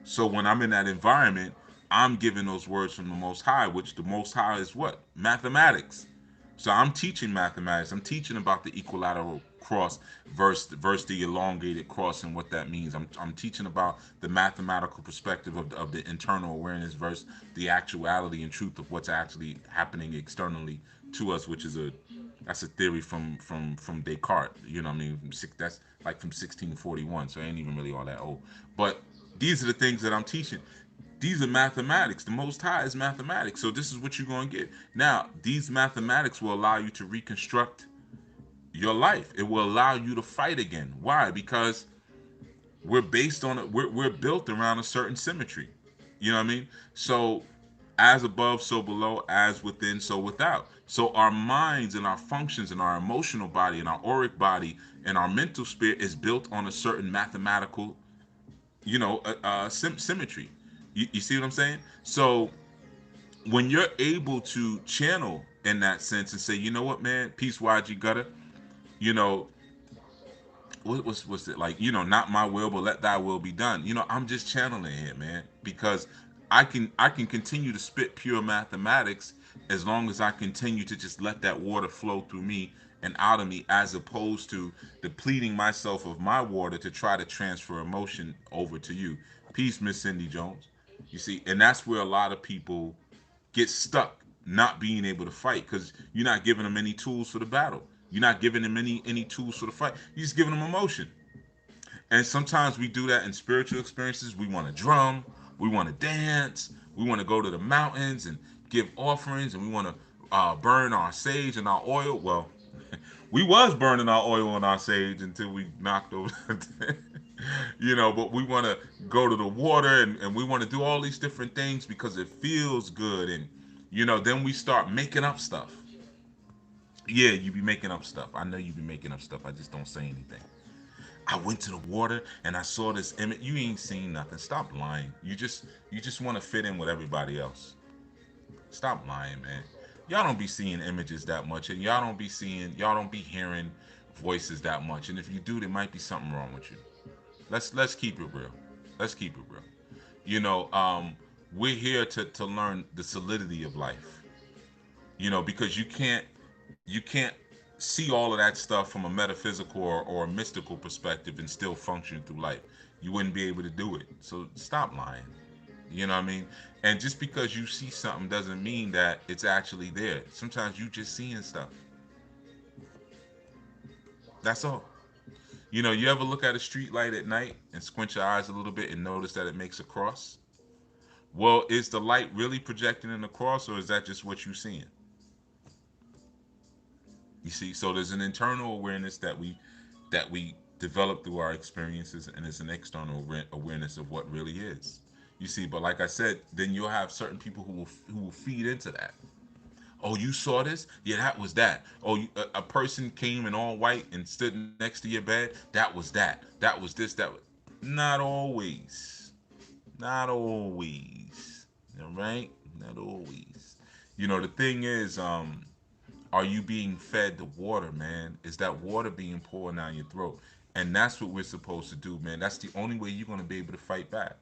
So when I'm in that environment, I'm giving those words from the Most High, which the Most High is what? Mathematics. So I'm teaching mathematics. I'm teaching about the equilateral cross versus the elongated cross and what that means. I'm teaching about the mathematical perspective of the internal awareness versus the actuality and truth of what's actually happening externally to us, which is a that's a theory from Descartes. You know what I mean? That's like from 1641, so it ain't even really all that old. But these are the things that I'm teaching. These are mathematics. The Most High is mathematics. So this is what you're going to get. Now, these mathematics will allow you to reconstruct your life. It will allow you to fight again. Why? Because we're based on it. We're built around a certain symmetry. You know what I mean? So as above, so below, as within, so without. So our minds and our functions and our emotional body and our auric body and our mental spirit is built on a certain mathematical, symmetry. You see what I'm saying? So when you're able to channel in that sense and say, you know what, man, peace, YG Gutter, you know, what's it like? Not my will, but let thy will be done. I'm just channeling it, man, because I can continue to spit pure mathematics as long as I continue to just let that water flow through me and out of me, as opposed to depleting myself of my water to try to transfer emotion over to you. Peace, Miss Cindy Jones. You see, and that's where a lot of people get stuck, not being able to fight, because you're not giving them any tools for the battle. You're not giving them any tools for the fight. You're just giving them emotion. And sometimes we do that in spiritual experiences. We want to drum, we want to dance, we want to go to the mountains and give offerings, and we want to burn our sage and our oil. Well, we was burning our oil and our sage until we knocked over. But we want to go to the water, and we want to do all these different things because it feels good. And then we start making up stuff. Yeah, you be making up stuff. I know you be making up stuff. I just don't say anything. I went to the water and I saw this image. You ain't seen nothing. Stop lying. You just want to fit in with everybody else. Stop lying, man. Y'all don't be seeing images that much, and y'all don't be hearing voices that much. And if you do, there might be something wrong with you. Let's keep it real. Let's keep it real. We're here to learn the solidity of life. Because you can't see all of that stuff from a metaphysical or a mystical perspective and still function through life. You wouldn't be able to do it. So stop lying. You know what I mean? And just because you see something doesn't mean that it's actually there. Sometimes you just seeing stuff. That's all. You ever look at a street light at night and squint your eyes a little bit and notice that it makes a cross? Well, is the light really projecting in the cross, or is that just what you're seeing? You see, so there's an internal awareness that we develop through our experiences, and there's an external awareness of what really is. You see, but like I said, then you'll have certain people who will feed into that. Oh, you saw this? Yeah, that was that. Oh, a person came in all white and stood next to your bed. That was that. That was this. That was. Not always. Not always. All right. Not always. The thing is, are you being fed the water, man? Is that water being poured down your throat? And that's what we're supposed to do, man. That's the only way you're going to be able to fight back.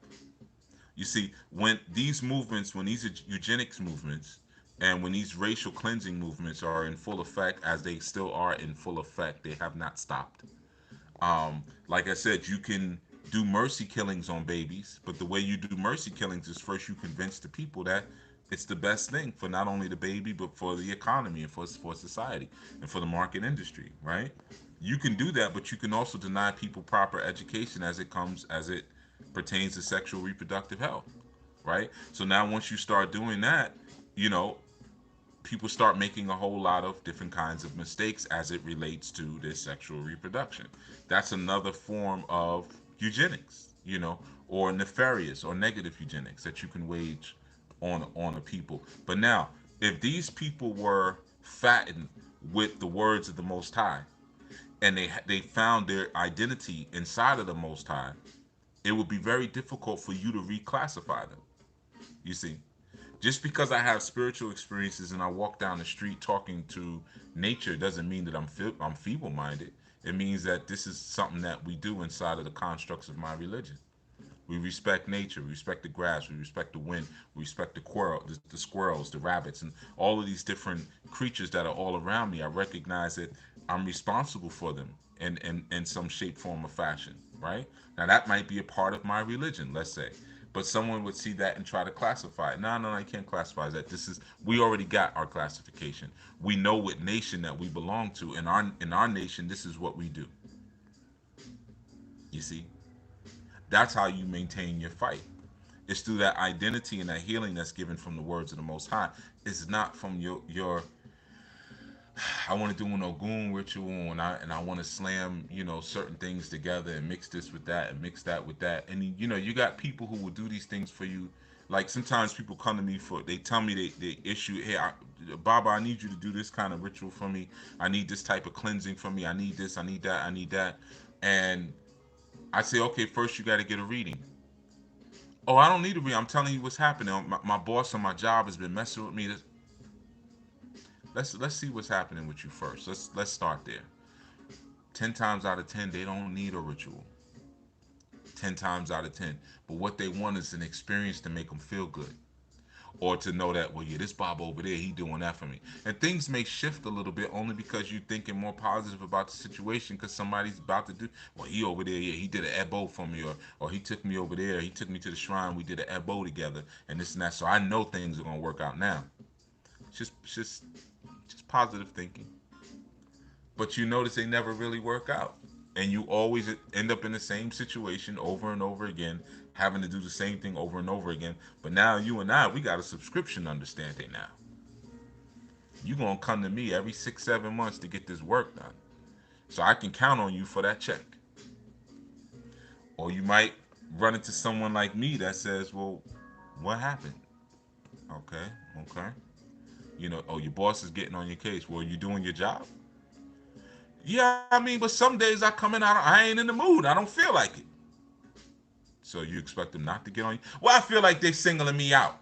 You see, when these eugenics movements and when these racial cleansing movements are in full effect, as they still are in full effect, they have not stopped. Like I said, you can do mercy killings on babies, but the way you do mercy killings is first you convince the people that it's the best thing for not only the baby but for the economy and for society and for the market industry, right? You can do that, but you can also deny people proper education as it pertains to sexual reproductive health, right? So now once you start doing that, you know, people start making a whole lot of different kinds of mistakes as it relates to their sexual reproduction. That's another form of eugenics, or nefarious or negative eugenics that you can wage on a people. But now, if these people were fattened with the words of the Most High, and they found their identity inside of the Most High, it would be very difficult for you to reclassify them. You see, just because I have spiritual experiences and I walk down the street talking to nature doesn't mean that I'm feeble minded. It means that this is something that we do inside of the constructs of my religion. We respect nature. We respect the grass. We respect the wind. We respect the squirrels, the rabbits, and all of these different creatures that are all around me. I recognize that I'm responsible for them in some shape, form, or fashion. Right now, that might be a part of my religion. Let's say, but someone would see that and try to classify it. No, no, no, I can't classify that. This is we already got our classification. We know what nation that we belong to. In our nation, this is what we do. You see, that's how you maintain your fight. It's through that identity and that healing that's given from the words of the Most High. It's not from your I want to do an Ogun ritual and I want to slam certain things together and mix this with that and mix that with that. And you got people who will do these things for you. Like sometimes people come to me for they tell me they issue, hey, Baba, I need you to do this kind of ritual for me. I need this type of cleansing for me. I need this. I need that. I need that. And I say, okay, first you got to get a reading. Oh, I don't need a reading. I'm telling you what's happening. My boss on my job has been messing with me. Let's see what's happening with you first. Let's start there. 10 times out of 10, they don't need a ritual. 10 times out of 10, but what they want is an experience to make them feel good, or to know that, well, yeah, this Bob over there, he doing that for me. And things may shift a little bit only because you're thinking more positive about the situation because somebody's about to do, well, he over there, yeah, he did an ebo for me, or he took me over there, he took me to the shrine, we did an ebo together, and this and that. So I know things are gonna work out now. It's just positive thinking. But you notice they never really work out. And you always end up in the same situation over and over again, having to do the same thing over and over again. But now you and I, we got a subscription understanding now. You're going to come to me every 6, 7 months to get this work done. So I can count on you for that check. Or you might run into someone like me that says, well, what happened? Okay, okay. Oh, your boss is getting on your case. Well, you doing your job? Yeah, I mean, but some days I come in, I ain't in the mood. I don't feel like it. So you expect them not to get on you? Well, I feel like they singling me out.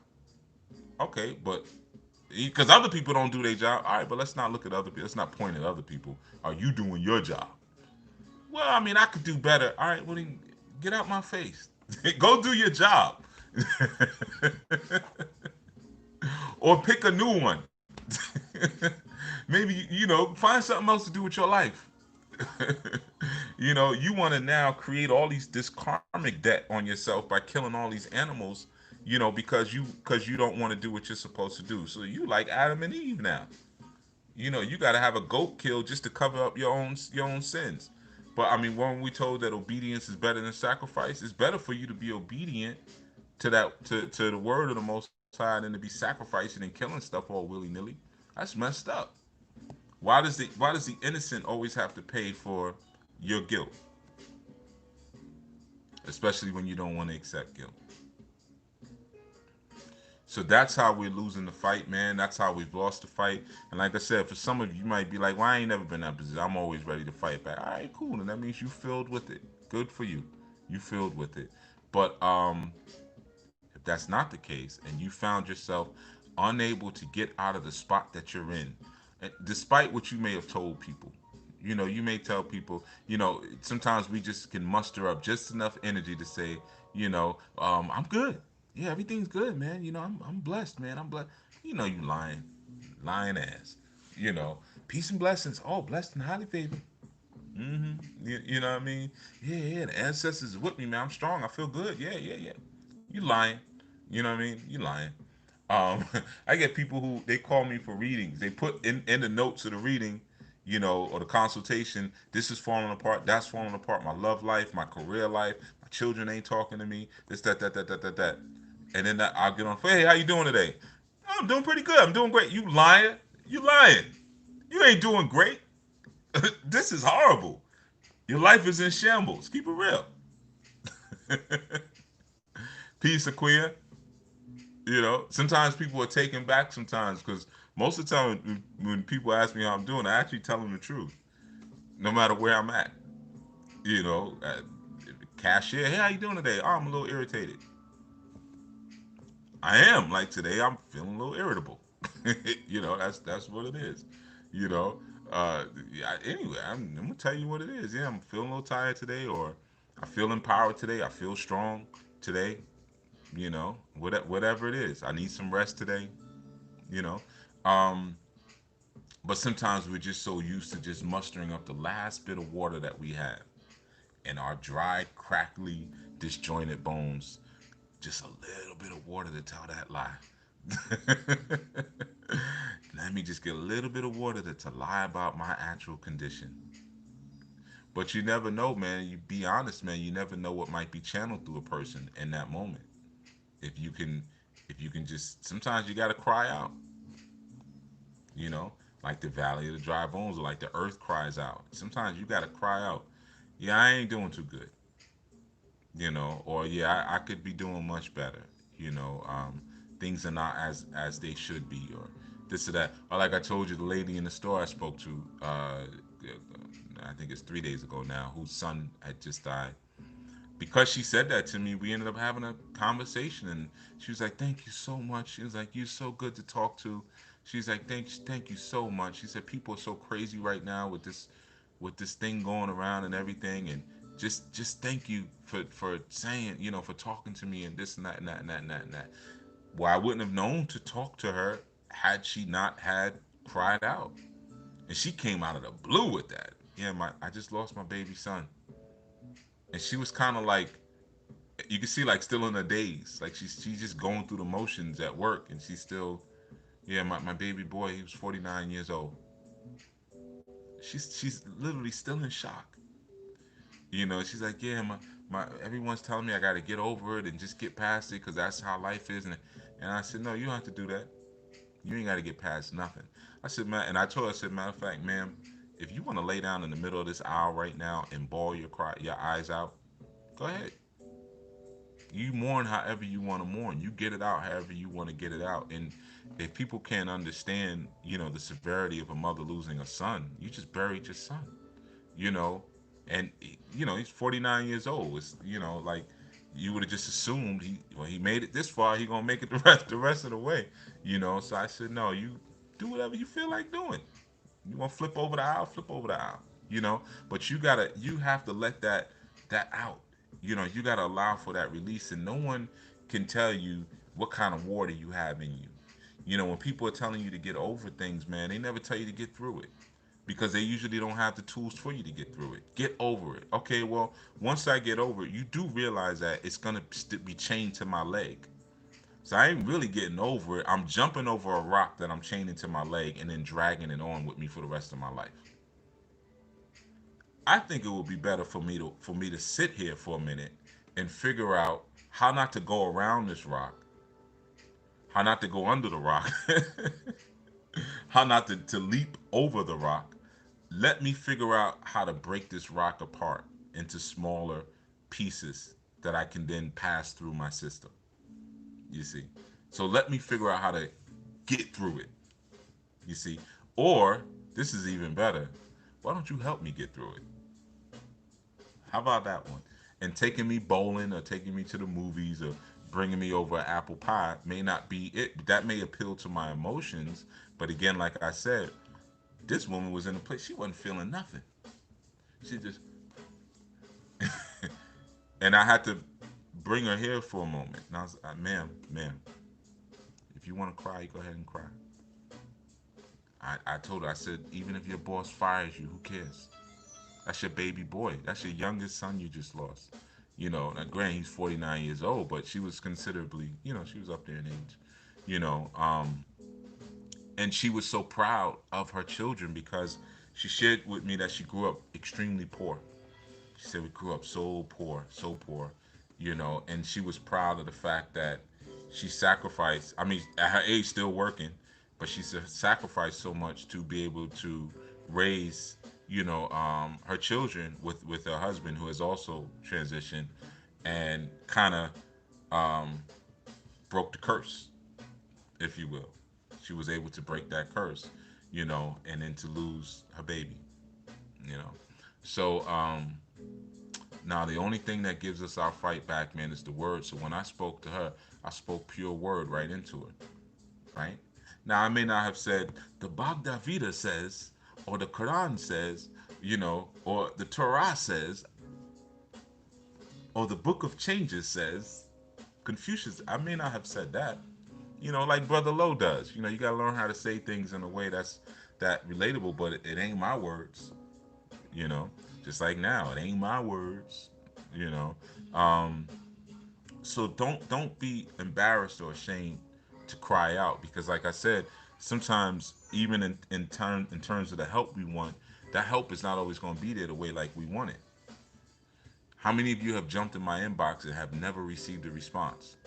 Okay, but because other people don't do their job. All right, but let's not look at other people. Let's not point at other people. Are you doing your job? Well, I mean, I could do better. All right, well then get out my face. Go do your job, or pick a new one. Maybe find something else to do with your life. You want to now create all this karmic debt on yourself by killing all these animals, because you don't want to do what you're supposed to do. So you like Adam and Eve now. You got to have a goat killed just to cover up your own sins. But I mean, weren't we told that obedience is better than sacrifice? It's better for you to be obedient to the word of the Most High than to be sacrificing and killing stuff all willy nilly. That's messed up. Why does the innocent always have to pay for your guilt, especially when you don't want to accept guilt? So that's how we're losing the fight, man. That's how we've lost the fight. And like I said, for some of you, you might be like, "Well, I ain't never been in that position. I'm always ready to fight back." All right, cool. And that means you filled with it. Good for you. You filled with it. But if that's not the case, and you found yourself unable to get out of the spot that you're in, despite what you may have told people, you may tell people, sometimes we just can muster up just enough energy to say, I'm good. Yeah, everything's good, man. I'm blessed, man. I'm blessed. You lying ass. Peace and blessings. Oh, blessed and highly favored. You know what I mean? Yeah, yeah. The ancestors is with me, man. I'm strong. I feel good. Yeah, yeah, yeah. You lying. You know what I mean? You lying. Um, I get people who they call me for readings. They put in the notes of the reading, or the consultation. This is falling apart. That's falling apart. My love life, my career life, my children ain't talking to me. This, that. And then I'll get on. Hey, how you doing today? "Oh, I'm doing pretty good. I'm doing great. You lying? You lying? You ain't doing great. This is horrible. Your life is in shambles. Keep it real." Peace, Aquia. Sometimes people are taken back sometimes because most of the time when people ask me how I'm doing, I actually tell them the truth, no matter where I'm at. You know, uh, Cashier, hey, how you doing today? Oh, I'm a little irritated. I am. Like today, I'm feeling a little irritable. That's what it is. You know. Yeah, anyway, I'm gonna tell you what it is. Yeah, I'm feeling a little tired today, or I feel empowered today. I feel strong. today, whatever it is. I need some rest today, you know. Um, but sometimes we're just so used to just mustering up the last bit of water that we have, and our dry, crackly, disjointed bones. Just a little bit of water to tell that lie. Let me just get a little bit of water to lie about my actual condition. But you never know, man. You be honest, man. You never know what might be channeled through a person in that moment. If you can, if you can just, sometimes you gotta cry out. You know, like the valley of the dry bones, or like the earth cries out. Sometimes you gotta cry out. Yeah, I ain't doing too good. Or yeah, I could be doing much better. You know, things are not as they should be, or this or that. Or like I told you, the lady in the store I spoke to, I think it's 3 days ago now, whose son had just died. Because she said that to me, we ended up having a conversation, and she was like, "Thank you so much." She was like, "You're so good to talk to." She's like, "Thank you so much." She said, "People are so crazy right now with this thing going around and everything, and just thank you for saying, for talking to me and this and that and that and that and that and that." Well, I wouldn't have known to talk to her had she not had cried out, and she came out of the blue with that. Yeah, my I just lost my baby son, and she was kind of like, you can see, like, still in her days, like she's just going through the motions at work, and she's still, yeah, my baby boy, he was 49 years old. She's literally still in shock. She's like, yeah, my everyone's telling me I got to get over it and just get past it because that's how life is, and I said, no, you don't have to do that. You ain't got to get past nothing. I said, man, and I told her, I said, matter of fact, ma'am, if you want to lay down in the middle of this aisle right now and bawl your eyes out, go ahead. You mourn however you want to mourn. You get it out however you want to get it out. And if people can't understand, the severity of a mother losing a son, you just buried your son. You know, and he's 49 years old. It's like, you would have just assumed he made it this far. He gonna make it the rest of the way. So I said, no, you do whatever you feel like doing. You want to flip over the aisle, flip over the aisle. But you have to let that out. You gotta allow for that release, and no one can tell you what kind of water you have in you. When people are telling you to get over things, man, they never tell you to get through it, because they usually don't have the tools for you to get through it. Get over it. Okay, well, once I get over it, you do realize that it's gonna be chained to my leg. So I ain't really getting over it. I'm jumping over a rock that I'm chaining to my leg and then dragging it on with me for the rest of my life. I think it would be better for me to sit here for a minute and figure out how not to go around this rock, how not to go under the rock, how not to leap over the rock. Let me figure out how to break this rock apart into smaller pieces that I can then pass through my system. You see? So let me figure out how to get through it. You see? Or, this is even better. Why don't you help me get through it? How about that one? And taking me bowling or taking me to the movies or bringing me over an apple pie may not be it. That may appeal to my emotions. But again, like I said, this woman was in a place, she wasn't feeling nothing. She just, and I had to bring her here for a moment. And I was like, ma'am, if you want to cry, you go ahead and cry. I told her, I said, even if your boss fires you, who cares? That's your baby boy. That's your youngest son you just lost. Now granted, he's 49 years old, but she was considerably, she was up there in age. You know, um, and she was so proud of her children because she shared with me that she grew up extremely poor. She said we grew up so poor, and she was proud of the fact that she sacrificed. I mean, at her age, still working, but she sacrificed so much to be able to raise, her children with her husband, who has also transitioned, and kind of um, broke the curse, if you will. She was able to break that curse, and then to lose her baby, you know. So now, the only thing that gives us our fight back, man, is the word. So when I spoke to her, I spoke pure word right into her, right? Now, I may not have said, the Bhagavad Gita says, or the Quran says, or the Torah says, or the Book of Changes says. Confucius, I may not have said that. Like Brother Lowe does. You got to learn how to say things in a way that relatable, but it ain't my words. You know, just like now, it ain't my words. You know, um, so don't be embarrassed or ashamed to cry out because, like I said, sometimes even in terms of the help we want, that help is not always going to be there the way like we want it. How many of you have jumped in my inbox and have never received a response?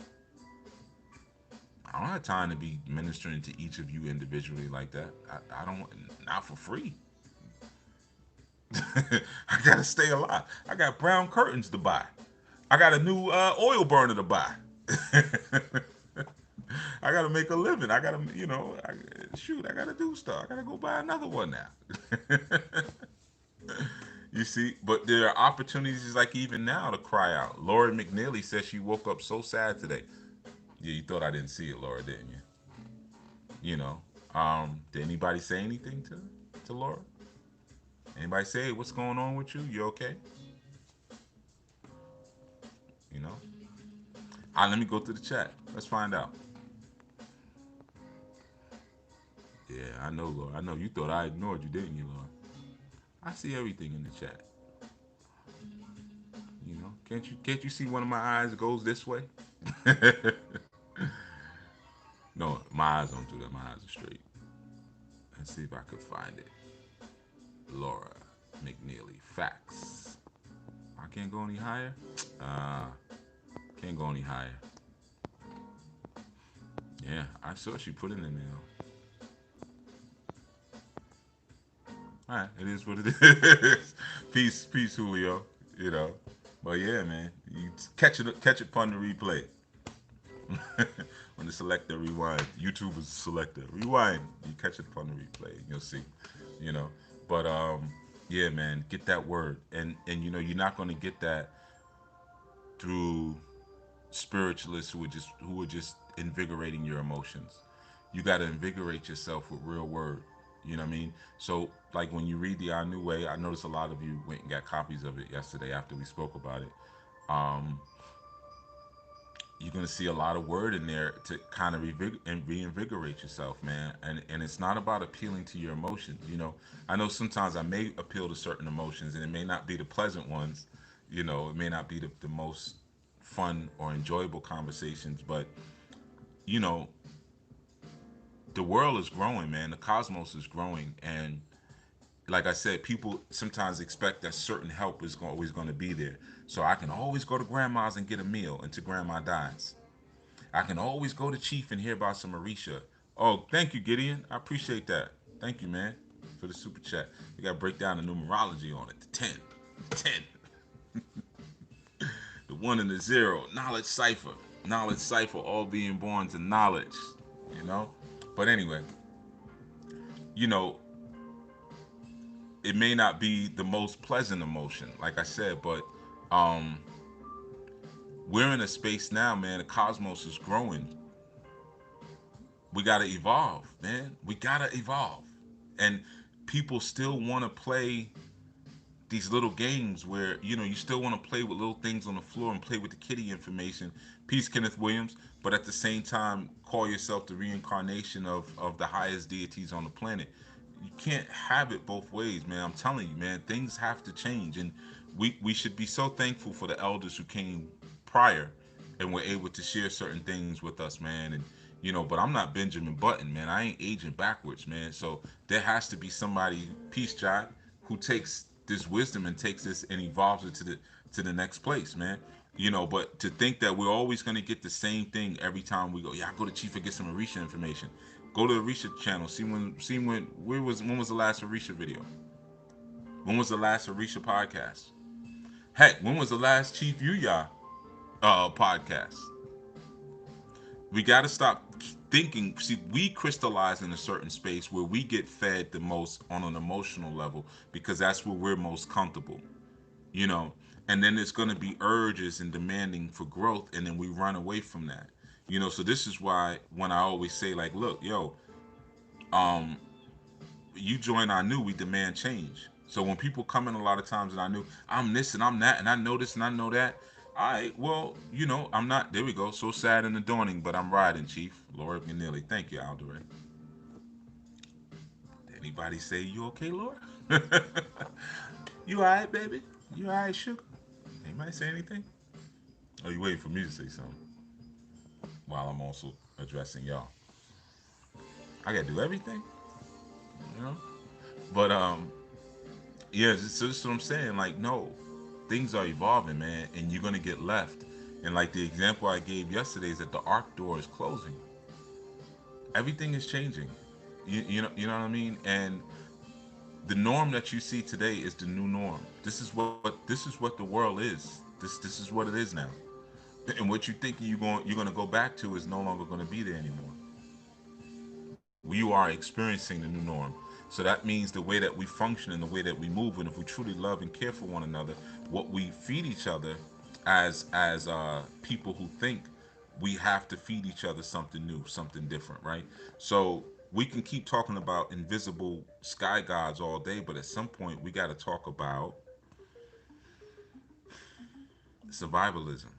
I don't have time to be ministering to each of you individually like that. I don't, not for free. I gotta stay alive. I got brown curtains to buy. I got a new oil burner to buy. I gotta make a living. I gotta, shoot. I gotta do stuff. I gotta go buy another one now. You see, but there are opportunities like even now to cry out. Laura McNeely says she woke up so sad today. Yeah, you thought I didn't see it, Laura, didn't you? You know, did anybody say anything to Laura? Anybody say, hey, what's going on with you? You okay? You know? Let me go to the chat. Let's find out. Yeah, I know, Laura. I know you thought I ignored you, didn't you, Laura? I see everything in the chat. Can't you see one of my eyes goes this way? No, my eyes don't do that. My eyes are straight. Let's see if I could find it. Laura McNeely. Facts. I can't go any higher? Uh, can't go any higher. Yeah, I saw she put it in there. All right, it is what it is. Peace, Julio. You know, but yeah, man, you catch it upon the replay. When the selector rewind, YouTube is selector rewind. You catch it upon the replay, you'll see. You know, but yeah, man, get that word, and you're not going to get that through spiritualists who are just invigorating your emotions. You got to invigorate yourself with real word. You know what I mean? So, like when you read the Our New Way, I noticed a lot of you went and got copies of it yesterday after we spoke about it. Um, you're gonna see a lot of word in there to kind of reinvigorate yourself, man. And it's not about appealing to your emotions. I know sometimes I may appeal to certain emotions, and it may not be the pleasant ones. It may not be the most fun or enjoyable conversations, but you know, the world is growing, man. The cosmos is growing, and like I said, people sometimes expect that certain help is always going to be there. So I can always go to grandma's and get a meal until grandma dies. I can always go to Chief and hear about some Orisha. Oh, thank you, Gideon. I appreciate that. Thank you, man, for the super chat. We got to break down the numerology on it. The 10, the 1 and the 0. Knowledge cipher. Knowledge cipher, all being born to knowledge, you know? But anyway, you know, it may not be the most pleasant emotion, like I said, but um, we're in a space now, man. The cosmos is growing. We gotta evolve, man. We gotta evolve. And people still want to play these little games where you still want to play with little things on the floor and play with the kitty information. Peace, Kenneth Williams. But at the same time, call yourself the reincarnation of the highest deities on the planet. You can't have it both ways, man. I'm telling you, man. Things have to change, and we should be so thankful for the elders who came prior and were able to share certain things with us, man. And but I'm not Benjamin Button, man. I ain't aging backwards, man. So there has to be somebody, Peace John, who takes this wisdom and takes this and evolves it to the next place, man. But to think that we're always gonna get the same thing every time we go, yeah, I go to Chief and get some Orisha information. Go to the Orisha channel, when was the last Orisha video? When was the last Orisha podcast? Heck, when was the last Chief Yuya podcast? We got to stop thinking. See, we crystallize in a certain space where we get fed the most on an emotional level because that's where we're most comfortable, you know. And then there's going to be urges and demanding for growth, and then we run away from that, So this is why when I always say, like, look, yo, um, you join our new, we demand change. So when people come in a lot of times and I knew I'm this and I'm that and I know this and I know that, All right. Well, I'm not. There we go. So sad in the dawning, but I'm riding, Chief. Laura McNeely. Thank you, Aldere. Anybody say you okay, Laura? You all right, baby? You all right, sugar? Anybody say anything? Oh, you waiting for me to say something while I'm also addressing y'all. I gotta do everything, you know. But yeah, just what I'm saying. Like, no, things are evolving, man, and you're gonna get left. And like the example I gave yesterday is that the arc door is closing. Everything is changing. You know what I mean? And the norm that you see today is the new norm. This is what the world is. This is what it is now. And what you think you're going to go back to is no longer going to be there anymore. We are experiencing the new norm. So that means the way that we function and the way that we move, and if we truly love and care for one another, what we feed each other as people who think, we have to feed each other something new, something different, right? So we can keep talking about invisible sky gods all day, but at some point we got to talk about survivalism.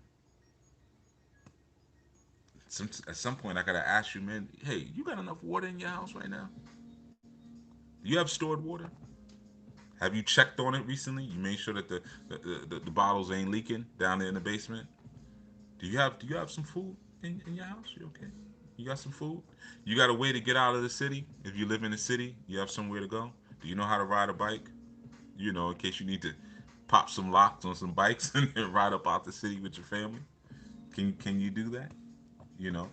At some point I got to ask you, man, hey, you got enough water in your house right now? Do you have stored water? Have you checked on it recently? You made sure that the bottles ain't leaking down there in the basement? Do you have some food in your house? You okay? You got some food? You got a way to get out of the city? If you live in the city, you have somewhere to go? Do you know how to ride a bike? In case you need to pop some locks on some bikes and then ride up out the city with your family? Can you do that? You know,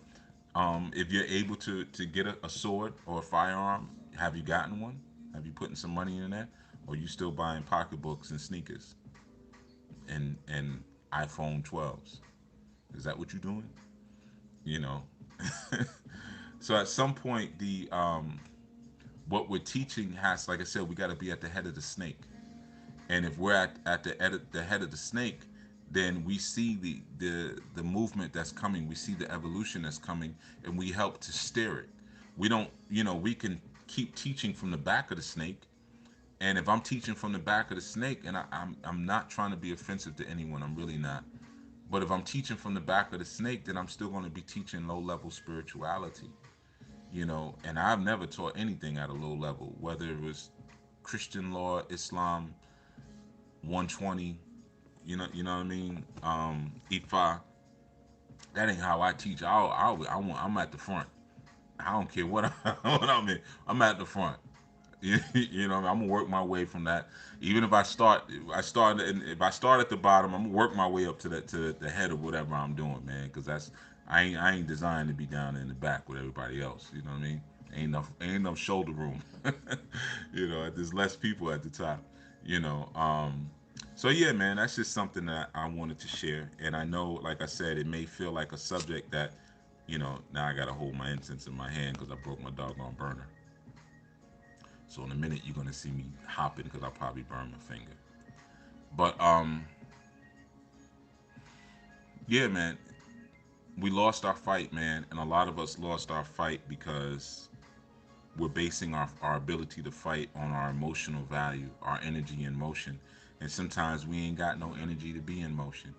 if you're able to get a sword or a firearm, have you gotten one? Have you putting some money in that, or you still buying pocketbooks and sneakers and iPhone 12s? Is that what you're doing? You know. So at some point, the what we're teaching has, like I said, we got to be at the head of the snake. And if we're at the head of the snake, then we see the movement that's coming. We see the evolution that's coming, and we help to steer it. We don't, we can keep teaching from the back of the snake. And if I'm teaching from the back of the snake, and I'm not trying to be offensive to anyone, I'm really not. But if I'm teaching from the back of the snake, then I'm still going to be teaching low level spirituality. And I've never taught anything at a low level, whether it was Christian law, Islam, 120, you know what I mean? Ifa. That ain't how I teach. I'm at the front. I don't care what, what I'm in. I'm at the front. What I mean? I'm gonna work my way from that. Even if I start at the bottom, I'm gonna work my way up to the head of whatever I'm doing, man. Because I ain't designed to be down in the back with everybody else. You know what I mean? Ain't enough shoulder room. There's less people at the top. You know. So yeah, man, that's just something that I wanted to share. And I know, like I said, it may feel like a subject that, now I gotta hold my incense in my hand because I broke my doggone burner. So in a minute you're gonna see me hopping because I'll probably burn my finger. But yeah, man, we lost our fight, man, and a lot of us lost our fight because we're basing our ability to fight on our emotional value, our energy in motion. And sometimes we ain't got no energy to be in motion.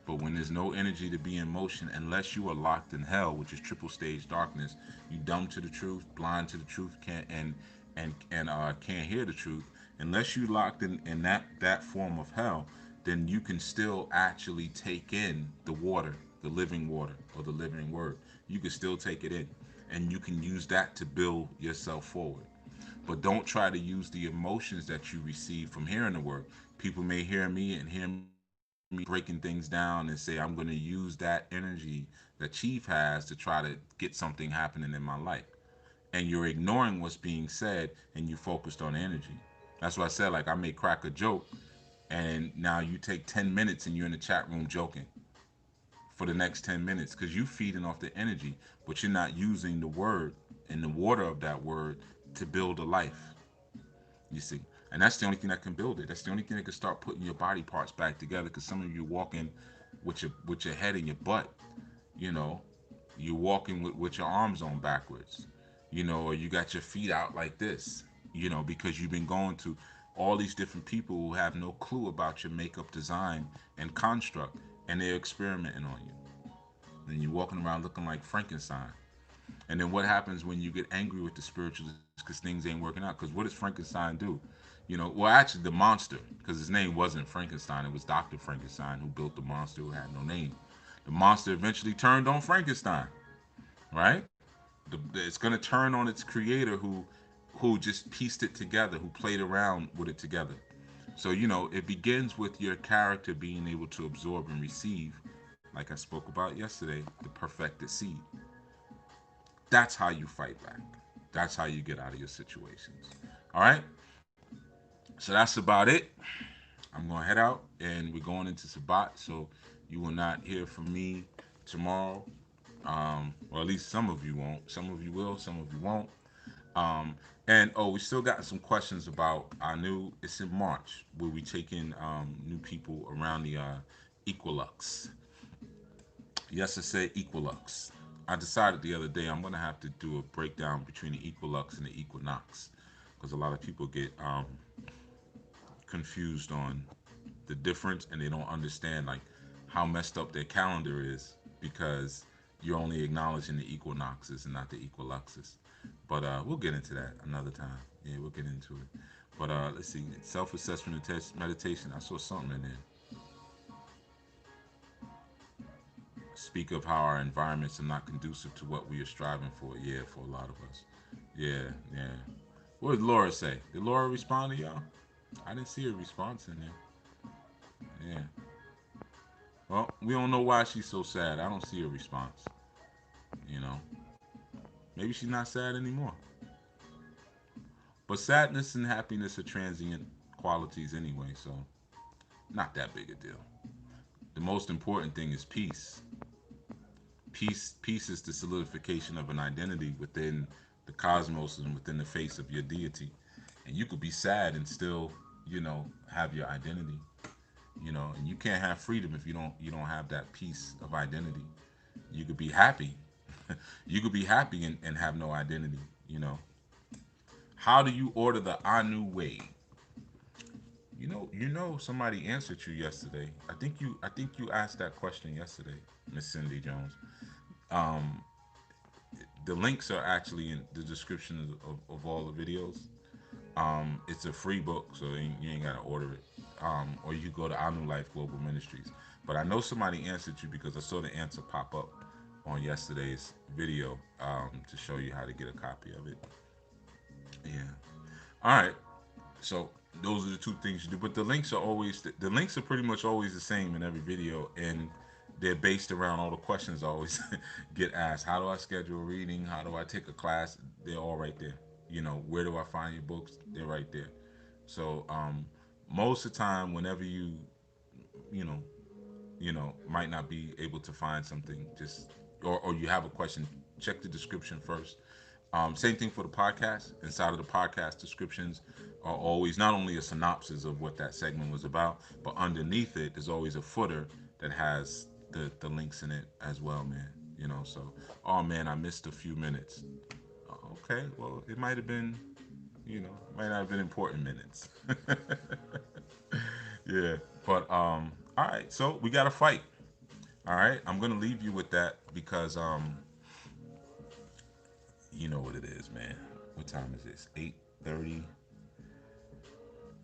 But when there's no energy to be in motion, unless you are locked in hell, which is triple stage darkness, you dumb to the truth, blind to the truth, can't hear the truth. Unless you locked in that form of hell, then you can still actually take in the water, the living water, or the living word. You can still take it in, and you can use that to build yourself forward. But don't try to use the emotions that you receive from hearing the word. People may hear me and hear me breaking things down and say, I'm going to use that energy that Chief has to try to get something happening in my life. And you're ignoring what's being said and you focused on energy. That's why I said, like, I may crack a joke and now you take 10 minutes and you're in the chat room joking for the next 10 minutes because you feeding off the energy, but you're not using the word and the water of that word to build a life. You see, and that's the only thing that can build it. That's the only thing that can start putting your body parts back together. Because some of you walking with your head in your butt, you know, you're walking with your arms on backwards, or you got your feet out like this, because you've been going to all these different people who have no clue about your makeup design and construct. and they're experimenting on you. And you're walking around looking like Frankenstein. And then what happens when you get angry with the spiritualists because things ain't working out? Because what does Frankenstein do? Well, actually, the monster, because his name wasn't Frankenstein, it was Dr. Frankenstein who built the monster who had no name. The monster eventually turned on Frankenstein, right? It's going to turn on its creator who just pieced it together, who played around with it together. So, it begins with your character being able to absorb and receive, like I spoke about yesterday, the perfected seed. That's how you fight back. That's how you get out of your situations. All right? So that's about it. I'm going to head out and we're going into Sabbat. So you will not hear from me tomorrow. Or at least some of you won't. Some of you will, some of you won't. Um, and we still got some questions about our new. It's in March where we take in new people around the Equilux. Yes, I said Equilux. I decided the other day I'm gonna have to do a breakdown between the Equilux and the Equinox because a lot of people get confused on the difference and they don't understand like how messed up their calendar is because you're only acknowledging the equinoxes and not the equiluxes. But we'll get into that another time. Yeah, we'll get into it. But let's see, self-assessment and test meditation. I saw something in there. Speak of how our environments are not conducive to what we are striving for. Yeah, for a lot of us. Yeah, yeah. What did Laura say? Did Laura respond to y'all? I didn't see a response in there. Yeah. Well, we don't know why she's so sad. I don't see a response. You know, maybe she's not sad anymore. But sadness and happiness are transient qualities anyway, so not that big a deal. The most important thing is peace. Peace is the solidification of an identity within the cosmos and within the face of your deity. And you could be sad and still, have your identity. And you can't have freedom if you don't have that piece of identity. You could be happy. You could be happy and have no identity, you know. How do you order the Anu way? Somebody answered you yesterday. I think you asked that question yesterday, Miss Cindy Jones. Um, the links are actually in the description of all the videos. It's a free book, so you ain't gotta order it. Or you go to Anu Life Global Ministries. But I know somebody answered you because I saw the answer pop up on yesterday's video to show you how to get a copy of it. Yeah. All right. So those are the two things you do. But the links are pretty much always the same in every video, and they're based around all the questions I always get asked. How do I schedule a reading? How do I take a class? They're all right there. Where do I find your books? They're right there. So most of the time, whenever you know might not be able to find something, just or you have a question, check the description first. Same thing for the podcast. Inside of the podcast descriptions are always not only a synopsis of what that segment was about, but underneath it is always a footer that has the links in it as well, man. So oh man, I missed a few minutes. Okay, well it might have been, might not have been important minutes. Yeah, but all right, so we got to fight. All right, I'm gonna leave you with that because you know what it is, man. What time is this? 8:30.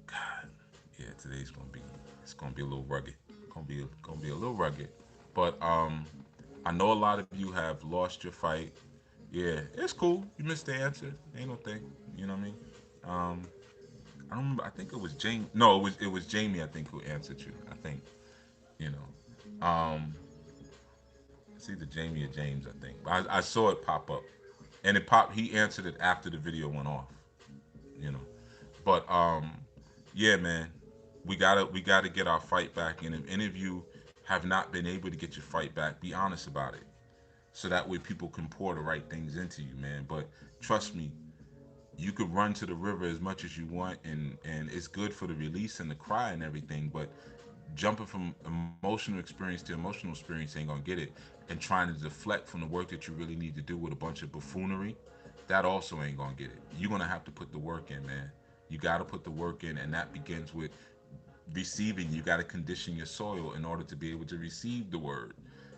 God, yeah, today's gonna be a little rugged. Gonna be a little rugged. But I know a lot of you have lost your fight. Yeah, it's cool. You missed the answer. Ain't no thing. You know what I mean? Um, I don't remember. I think it was Jamie. No, it was Jamie. I think who answered you. I think you know. It's either Jamie or James. I think. I saw it pop up, and it popped. He answered it after the video went off. You know. But yeah, man, we gotta get our fight back. And if any of you have not been able to get your fight back, be honest about it, so that way people can pour the right things into you, man. But trust me, you could run to the river as much as you want, and it's good for the release and the cry and everything. But jumping from emotional experience to emotional experience ain't gonna get it. And trying to deflect from the work that you really need to do with a bunch of buffoonery, that also ain't gonna get it. You're gonna have to put the work in, man. You gotta put the work in, and that begins with receiving, you got to condition your soil in order to be able to receive the word.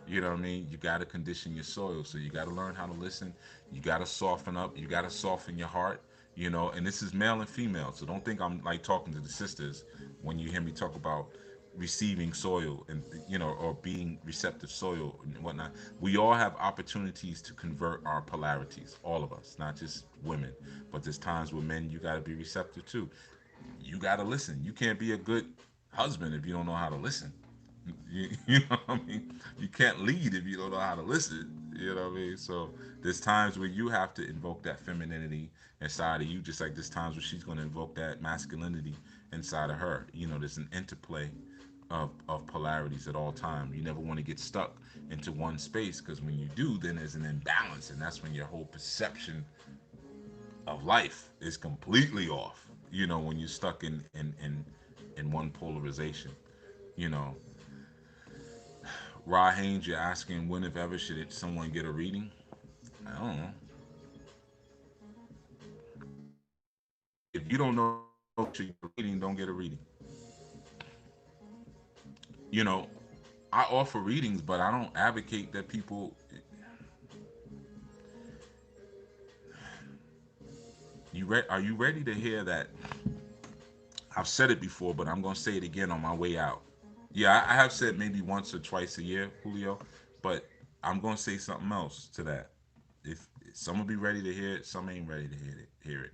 You know what I mean? You got to condition your soil. So you got to learn how to listen. You got to soften up. You got to soften your heart. You know, and this is male and female. So don't think I'm like talking to the sisters when you hear me talk about receiving soil and, you know, or being receptive soil and whatnot. We all have opportunities to convert our polarities, all of us, not just women. But there's times where men, you got to be receptive too. You got to listen. You can't be a good husband if you don't know how to listen. You know what I mean? You can't lead if you don't know how to listen. You know what I mean? So there's times where you have to invoke that femininity inside of you, just like there's times where she's going to invoke that masculinity inside of her. You know, there's an interplay of polarities at all times. You never want to get stuck into one space, because when you do, then there's an imbalance, and that's when your whole perception of life is completely off. You know, when you're stuck in one polarization. You know, Ra Haynes, you're asking when, if ever, should someone get a reading? I don't know. If you don't know should get a reading, don't get a reading. You know, I offer readings, but I don't advocate that people. Are you ready to hear that? I've said it before, but I'm gonna say it again on my way out. Yeah, I have said maybe once or twice a year, Julio, but I'm gonna say something else to that. If some will be ready to hear it, some ain't ready to hear it.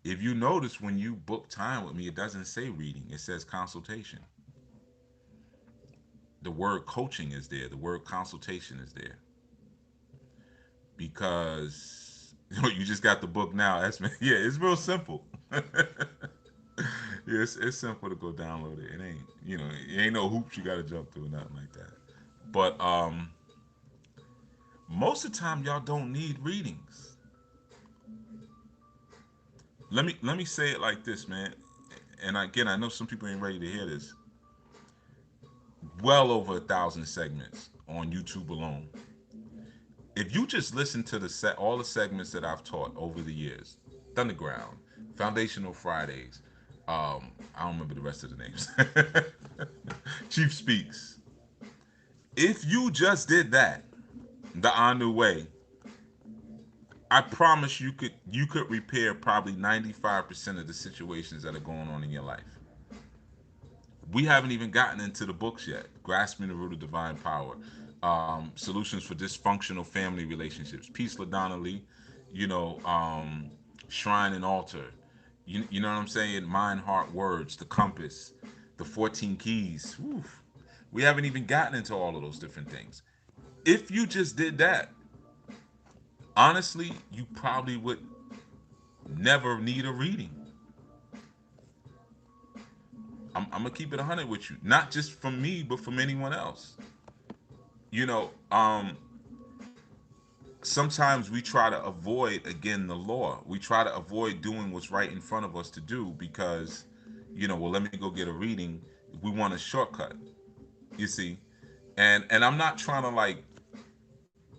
If you notice, when you book time with me, it doesn't say reading; it says consultation. The word coaching is there. The word consultation is there because you just got the book now. That's yeah, it's real simple. Yeah, it's simple to go download it. It ain't, it ain't no hoops you got to jump through or nothing like that. But most of the time, y'all don't need readings. Let me say it like this, man. And again, I know some people ain't ready to hear this. Well over 1,000 segments on YouTube alone. If you just listen to all the segments that I've taught over the years, Thunderground, Foundational Fridays, I don't remember the rest of the names. Chief Speaks. If you just did that, the Anu way, I promise you could repair probably 95% of the situations that are going on in your life. We haven't even gotten into the books yet. Grasping the Root of Divine Power, Solutions for Dysfunctional Family Relationships, Peace LaDonna Lee, you know, Shrine and Altar. You know what I'm saying? Mind, Heart, Words, The Compass, the 14 Keys. Whew. We haven't even gotten into all of those different things. If you just did that, honestly, you probably would never need a reading. I'm gonna keep it 100 with you, not just from me, but from anyone else. You know, sometimes we try to avoid, again, the law. We try to avoid doing what's right in front of us to do because, well, let me go get a reading. We want a shortcut, you see. And I'm not trying to like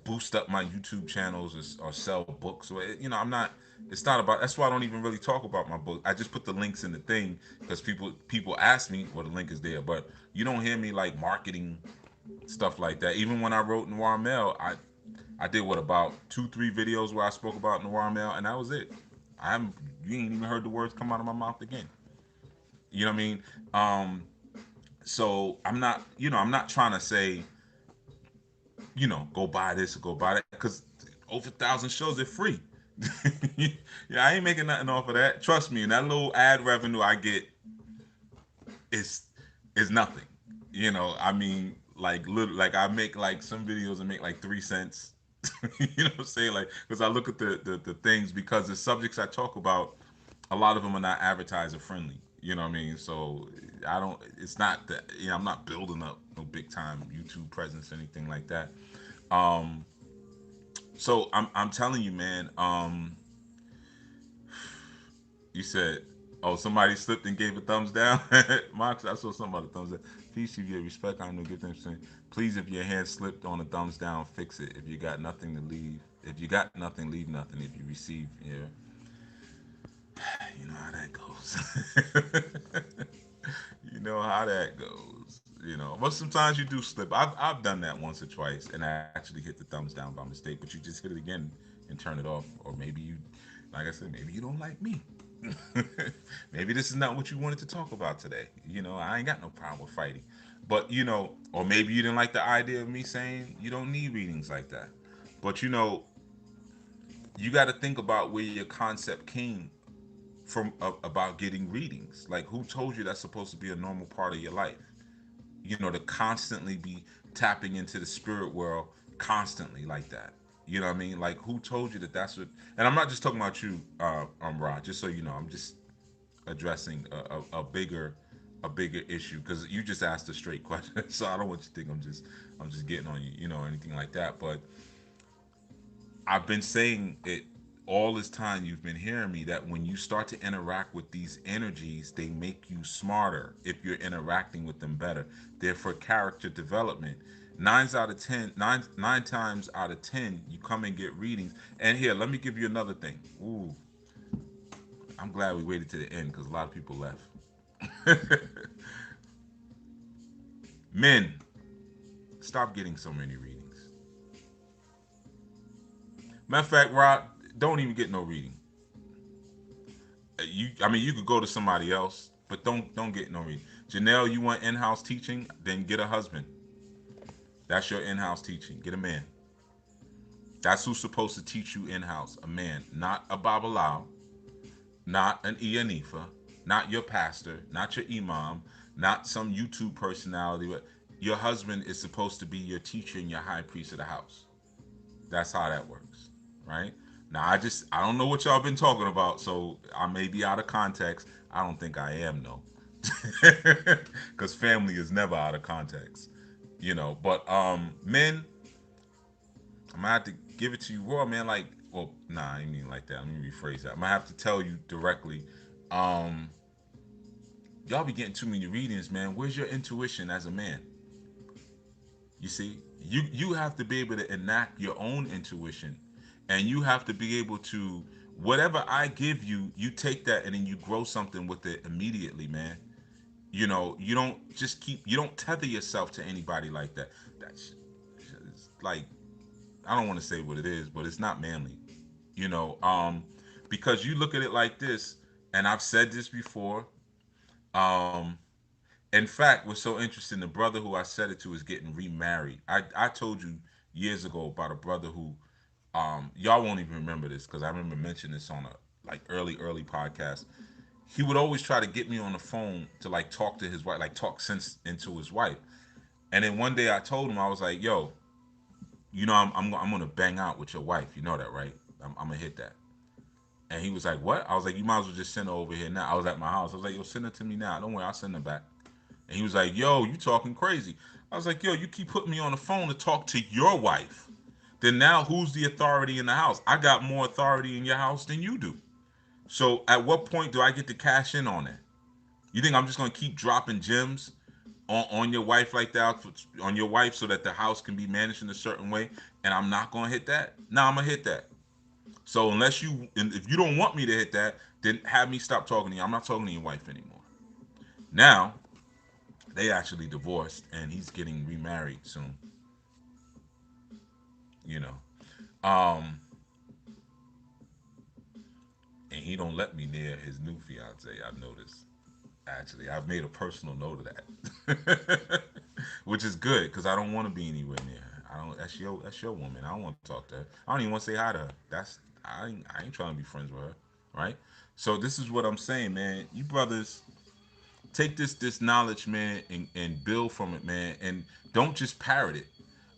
boost up my YouTube channels or sell books, or I'm not. It's not about. That's why I don't even really talk about my book. I just put the links in the thing because people ask me, well, the link is there, but you don't hear me like marketing stuff like that. Even when I wrote Noir Mail, I did what, about 2-3 videos where I spoke about Noir Mail, and that was it. I haven't You ain't even heard the words come out of my mouth again. You know what I mean? So I'm not trying to say, go buy this or go buy that, because over 1,000 shows are free. Yeah, I ain't making nothing off of that. Trust me, and that little ad revenue I get is is nothing. I mean, like like I make like some videos and make like 3 cents. You know what I'm saying? Like, because I look at the things, because the subjects I talk about, a lot of them are not advertiser friendly. You know what I mean? So I don't. It's not that, I'm not building up no big time YouTube presence or anything like that. Um, so I'm telling you, man. You said, oh, somebody slipped and gave a thumbs down. Mark, I saw something about a thumbs down. Please, if you respect, I know, give them saying. Please, if your hand slipped on a thumbs down, fix it. If you got nothing to leave, if you got nothing, leave nothing. If you receive, you know how that goes. know how that goes. But sometimes you do slip. I've done that once or twice and actually hit the thumbs down by mistake. But you just hit it again and turn it off. Or maybe you, like I said, maybe you don't like me. Maybe this is not what you wanted to talk about today. I ain't got no problem with fighting. But or maybe you didn't like the idea of me saying you don't need readings like that. But you got to think about where your concept came from about getting readings. Like, who told you that's supposed to be a normal part of your life? To constantly be tapping into the spirit world constantly like that. You know what I mean? Like, who told you that that's what? And I'm not just talking about you, Rod. Just so you know, I'm just addressing a bigger issue because you just asked a straight question. So I don't want you to think I'm just getting on you, or anything like that. But I've been saying it all this time. You've been hearing me that when you start to interact with these energies, they make you smarter if you're interacting with them better. They're for character development. Nine times out of 10, you come and get readings. And here, let me give you another thing. Ooh, I'm glad we waited to the end because a lot of people left. Men, stop getting so many readings. Matter of fact, Rod, don't even get no reading. You could go to somebody else, but don't get no reading. Janelle, you want in-house teaching? Then get a husband. That's your in-house teaching. Get a man. That's who's supposed to teach you in-house. A man, not a babalao, not an Ianifa, not your pastor, not your imam, not some YouTube personality. But your husband is supposed to be your teacher and your high priest of the house. That's how that works, right? Now, I don't know what y'all been talking about, so I may be out of context. I don't think I am, no, because family is never out of context, But men, I'm gonna have to give it to you raw, man. Like, well, nah, I mean like that. Let me rephrase that. I'm gonna have to tell you directly. Um, y'all be getting too many readings, man. Where's your intuition as a man? You see, you have to be able to enact your own intuition, and you have to be able to whatever I give you, you take that and then you grow something with it immediately, man. You don't just you don't tether yourself to anybody like that. That's like, I don't want to say what it is, but it's not manly. You know, um, because you look at it like this, and I've said this before. Um, in fact, what's so interesting, the brother who I said it to is getting remarried. I told you years ago about a brother who, y'all won't even remember this because I remember mentioning this on a like early podcast. He would always try to get me on the phone to like talk to his wife, like talk sense into his wife. And then one day I told him, I was like, "Yo, I'm gonna bang out with your wife. You know that, right? I'm gonna hit that." And he was like, "What?" I was like, "You might as well just send her over here now." I was at my house. I was like, "Yo, send her to me now. Don't worry, I'll send her back." And he was like, "Yo, you talking crazy." I was like, "Yo, you keep putting me on the phone to talk to your wife. Then now who's the authority in the house? I got more authority in your house than you do. So at what point do I get to cash in on that? You think I'm just gonna keep dropping gems on your wife like that, on your wife, so that the house can be managed in a certain way, and I'm not gonna hit that? No, I'm gonna hit that. So if you don't want me to hit that, then have me stop talking to you. I'm not talking to your wife anymore. Now they actually divorced, and he's getting remarried soon. You know, and he don't let me near his new fiance. I've noticed. Actually, I've made a personal note of that, which is good because I don't want to be anywhere near her. I don't. That's your woman. I don't want to talk to her. I don't even want to say hi to her. I ain't trying to be friends with her, right? So this is what I'm saying, man. You brothers take this knowledge, man, and build from it, man, and don't just parrot it.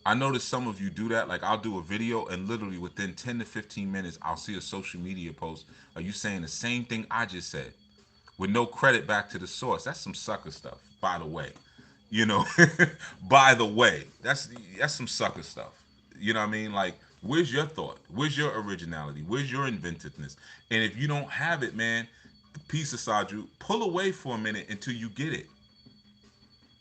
I notice some of you do that. Like, I'll do a video, and literally within 10 to 15 minutes, I'll see a social media post. Are you saying the same thing I just said with no credit back to the source? That's some sucker stuff, by the way. You know, by the way, that's some sucker stuff. You know what I mean? Like, where's your thought? Where's your originality? Where's your inventiveness? And if you don't have it, man, peace aside, you pull away for a minute until you get it.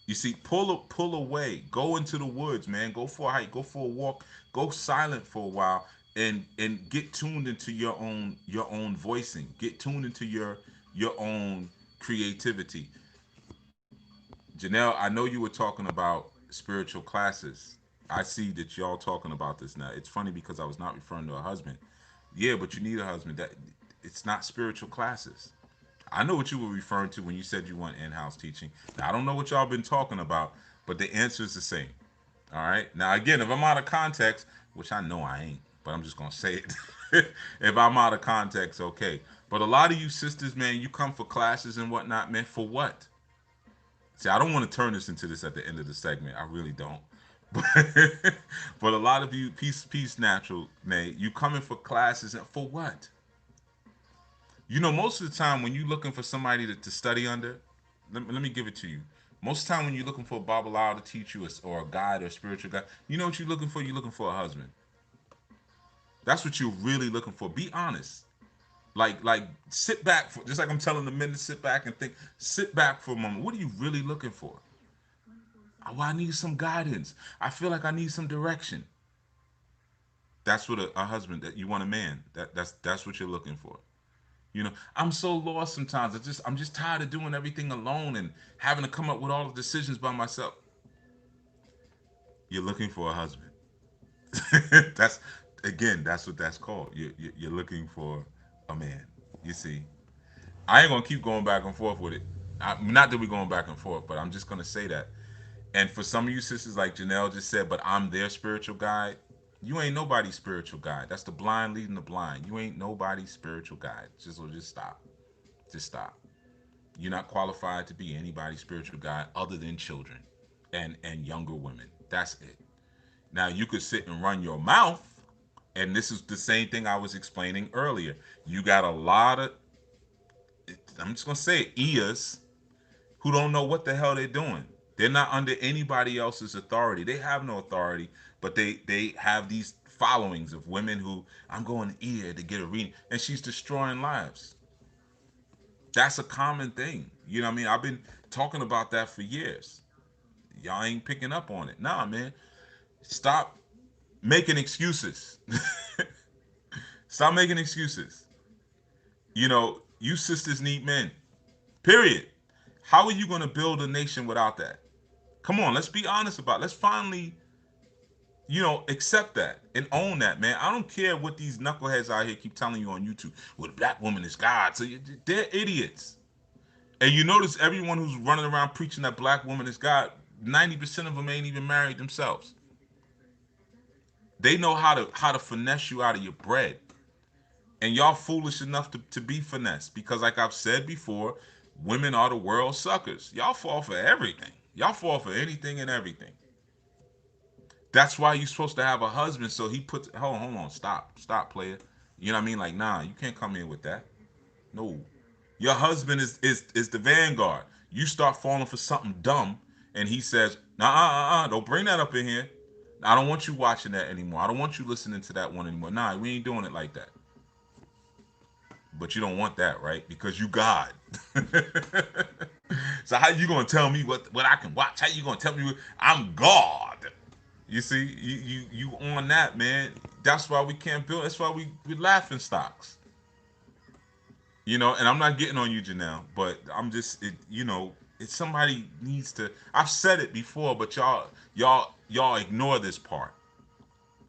You see, pull away. Go into the woods, man. Go for a hike. Go for a walk. Go silent for a while, and get tuned into your own voicing. Get tuned into your own creativity. Janelle, I know you were talking about spiritual classes. I see that y'all talking about this now. It's funny because I was not referring to a husband. Yeah, but you need a husband. That it's not spiritual classes. I know what you were referring to when you said you want in-house teaching. Now I don't know what y'all been talking about, but the answer is the same. All right. Now again, if I'm out of context, which I know I ain't, but I'm just gonna say it. If I'm out of context, okay. But a lot of you sisters, man, you come for classes and whatnot, man. For what? See, I don't want to turn this into this at the end of the segment. I really don't. But, but a lot of you, peace, natural, man, you coming for classes and for what? You know, most of the time when you're looking for somebody to study under, let me give it to you. Most of the time when you're looking for a Babalawo to teach you or a guide or a spiritual guide, you know what you're looking for? You're looking for a husband. That's what you're really looking for. Be honest. Like sit back for just like I'm telling the men to sit back and think. Sit back for a moment. What are you really looking for? Oh, I need some guidance. I feel like I need some direction. That's what a husband that you want a man. That's what you're looking for. You know, I'm so lost sometimes. I'm just tired of doing everything alone and having to come up with all the decisions by myself. You're looking for a husband. That's again, that's what that's called. You're looking for a man. You see, I ain't gonna keep going back and forth with it. Not that we're going back and forth, but I'm just gonna say that. And for some of you sisters, like Janelle just said, but I'm their spiritual guide. You ain't nobody's spiritual guide. That's the blind leading the blind. You ain't nobody's spiritual guide. Just stop. Just stop. You're not qualified to be anybody's spiritual guide other than children and younger women. That's it. Now you could sit and run your mouth, and this is the same thing I was explaining earlier. You got a lot of, I'm just gonna say it, ears who don't know what the hell they're doing. They're not under anybody else's authority. They have no authority, but they have these followings of women who I'm going ear to get a reading, and she's destroying lives. That's a common thing. You know what I mean? I've been talking about that for years. Y'all ain't picking up on it. Nah, man. Stop making excuses. Stop making excuses. You know, you sisters need men. Period. How are you going to build a nation without that? Come on, let's be honest about it. Let's finally, accept that and own that, man. I don't care what these knuckleheads out here keep telling you on YouTube. Well, the black woman is God. So they're idiots. And you notice everyone who's running around preaching that black woman is God, 90% of them ain't even married themselves. They know how to finesse you out of your bread. And y'all foolish enough to be finessed. Because like I've said before, women are the world suckers. Y'all fall for everything. Y'all fall for anything and everything. That's why you're supposed to have a husband. So he puts hold on, stop, player. You know what I mean? Like, nah, you can't come in with that. No. Your husband is the vanguard. You start falling for something dumb, and he says, nah, don't bring that up in here. I don't want you watching that anymore. I don't want you listening to that one anymore. Nah, we ain't doing it like that. But you don't want that, right? Because you God. So how you gonna tell me what I can watch? How you gonna tell me I'm God? You see, you on that, man. That's why we can't build. That's why we laughing stocks. And I'm not getting on you, Janelle, but I'm just, it's somebody needs to. I've said it before, but y'all ignore this part.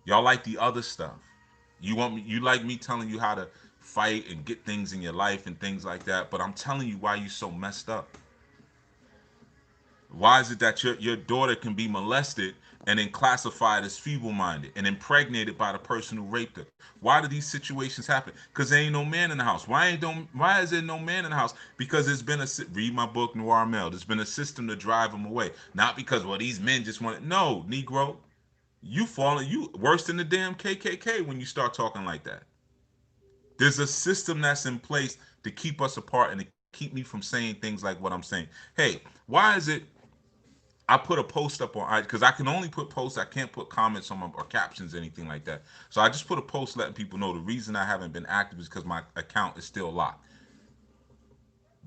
Y'all like the other stuff. You like me telling you how to fight and get things in your life and things like that, but I'm telling you why you so messed up. Why is it that your daughter can be molested and then classified as feeble-minded and impregnated by the person who raped her? Why do these situations happen? Because there ain't no man in the house. Why is there no man in the house? Because there's been read my book Noir Male. There's been a system to drive them away. Not because these men just want it. No, Negro, you worse than the damn KKK when you start talking like that. There's a system that's in place to keep us apart and to keep me from saying things like what I'm saying. Hey, why is it I put a post up on because I can only put posts. I can't put comments on my or captions, anything like that. So I just put a post letting people know the reason I haven't been active is because my account is still locked.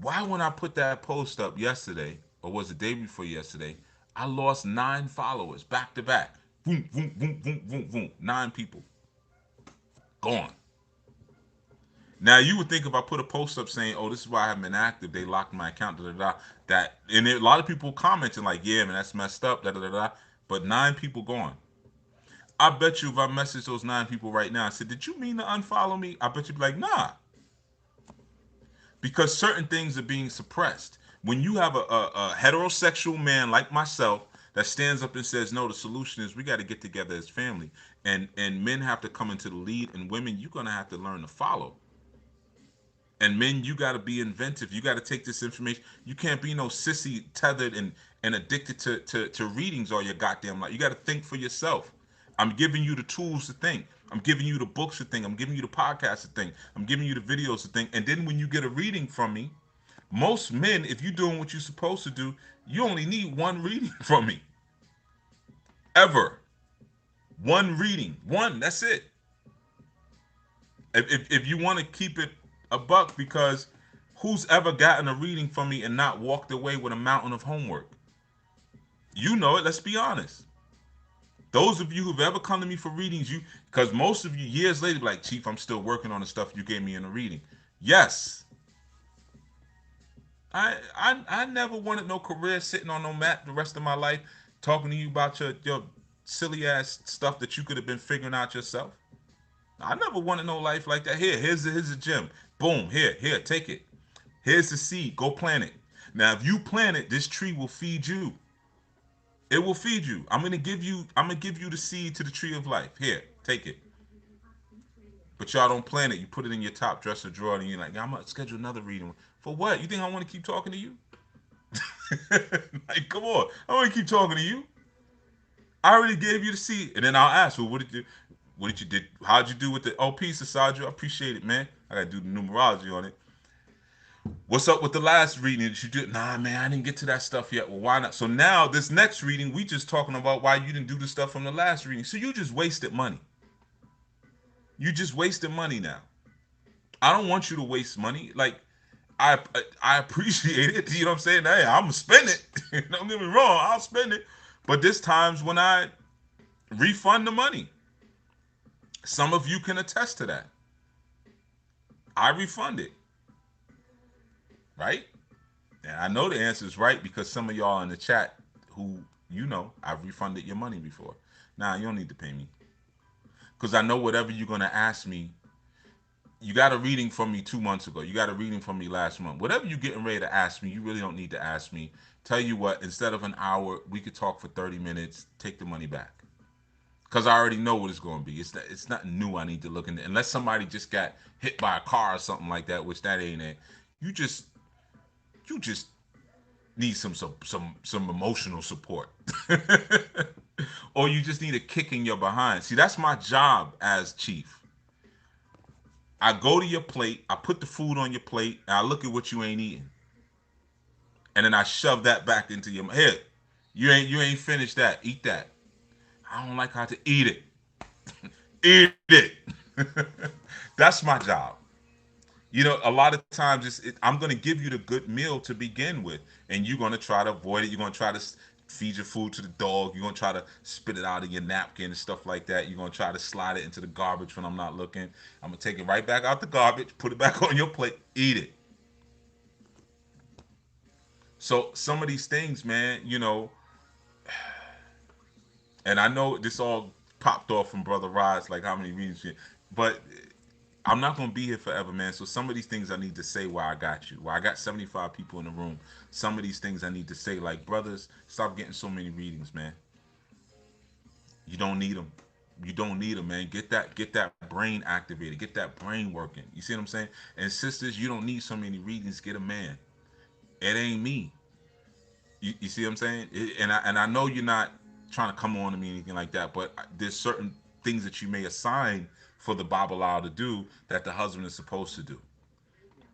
Why when I put that post up yesterday, or was it the day before yesterday, I lost 9 followers back to back. Boom, boom, boom, boom, boom, boom. 9 people gone. Now you would think if I put a post up saying, "Oh, this is why I haven't been active. They locked my account." Da da da. That and a lot of people commenting like, "Yeah, man, that's messed up." Da da da da. But 9 people gone. I bet you if I message those 9 people right now, I said, "Did you mean to unfollow me?" I bet you'd be like, "Nah," because certain things are being suppressed. When you have a heterosexual man like myself that stands up and says, "No, the solution is we got to get together as family," and men have to come into the lead, and women, you're gonna have to learn to follow. And men, you got to be inventive. You got to take this information. You can't be no sissy tethered and addicted to readings all your goddamn life. You got to think for yourself. I'm giving you the tools to think. I'm giving you the books to think. I'm giving you the podcasts to think. I'm giving you the videos to think. And then when you get a reading from me, most men, if you're doing what you're supposed to do, you only need one reading from me. Ever. One reading. One. That's it. If you want to keep it a buck, because who's ever gotten a reading from me and not walked away with a mountain of homework? You know it. Let's be honest. Those of you who've ever come to me for readings, you, because most of you years later be like, "Chief, I'm still working on the stuff you gave me in a reading." Yes, I never wanted no career sitting on no mat the rest of my life talking to you about your silly ass stuff that you could have been figuring out yourself. I never wanted no life like that. Here's a gym. Boom, here, take it. Here's the seed. Go plant it. Now, if you plant it, this tree will feed you. It will feed you. I'm gonna give you the seed to the tree of life. Here, take it. But y'all don't plant it. You put it in your top dresser drawer, and you're like, "I'm gonna schedule another reading." For what? You think I want to keep talking to you? Like, come on. I want to keep talking to you. I already gave you the seed, and then I'll ask, "Well, what did you did? How'd you do with the OP, Sasajo? I appreciate it, man. I gotta do the numerology on it. What's up with the last reading that you did? Nah, man, I didn't get to that stuff yet. Well, why not? So now this next reading, we just talking about why you didn't do the stuff from the last reading. So you just wasted money. You just wasted money now. I don't want you to waste money. Like I appreciate it. You know what I'm saying? Hey, I'm gonna spend it. Don't get me wrong, I'll spend it. But there's times when I refund the money. Some of you can attest to that. I refund it, right? And I know the answer is right because some of y'all in the chat who I've refunded your money before. Nah, you don't need to pay me. Because I know whatever you're gonna ask me, you got a reading from me 2 months ago. You got a reading from me last month. Whatever you're getting ready to ask me, you really don't need to ask me. Tell you what, instead of an hour, we could talk for 30 minutes, take the money back. Because I already know what it's going to be. It's not new. I need to look into, unless somebody just got hit by a car or something like that, which that ain't it. You just you just need some emotional support, or you just need a kick in your behind. See, that's my job as chief. I go to your plate, I put the food on your plate, and I look at what you ain't eating, and then I shove that back into your head. You ain't finished that. Eat that. I don't like how to eat it. Eat it. That's my job. A lot of times I'm going to give you the good meal to begin with, and you're going to try to avoid it. You're going to try to feed your food to the dog. You're going to try to spit it out of your napkin and stuff like that. You're going to try to slide it into the garbage when I'm not looking. I'm going to take it right back out the garbage, put it back on your plate, eat it. So some of these things, man, and I know this all popped off from Brother Rod's, like how many readings, but I'm not gonna be here forever, man. So some of these things I need to say while I got you. While I got 75 people in the room, some of these things I need to say, like, brothers, stop getting so many readings, man. You don't need them. You don't need them, man. Get that brain activated. Get that brain working. You see what I'm saying? And sisters, you don't need so many readings. Get a man. It ain't me. You see what I'm saying? And I know you're not trying to come on to me or anything like that, but there's certain things that you may assign for the Babalawo to do that the husband is supposed to do.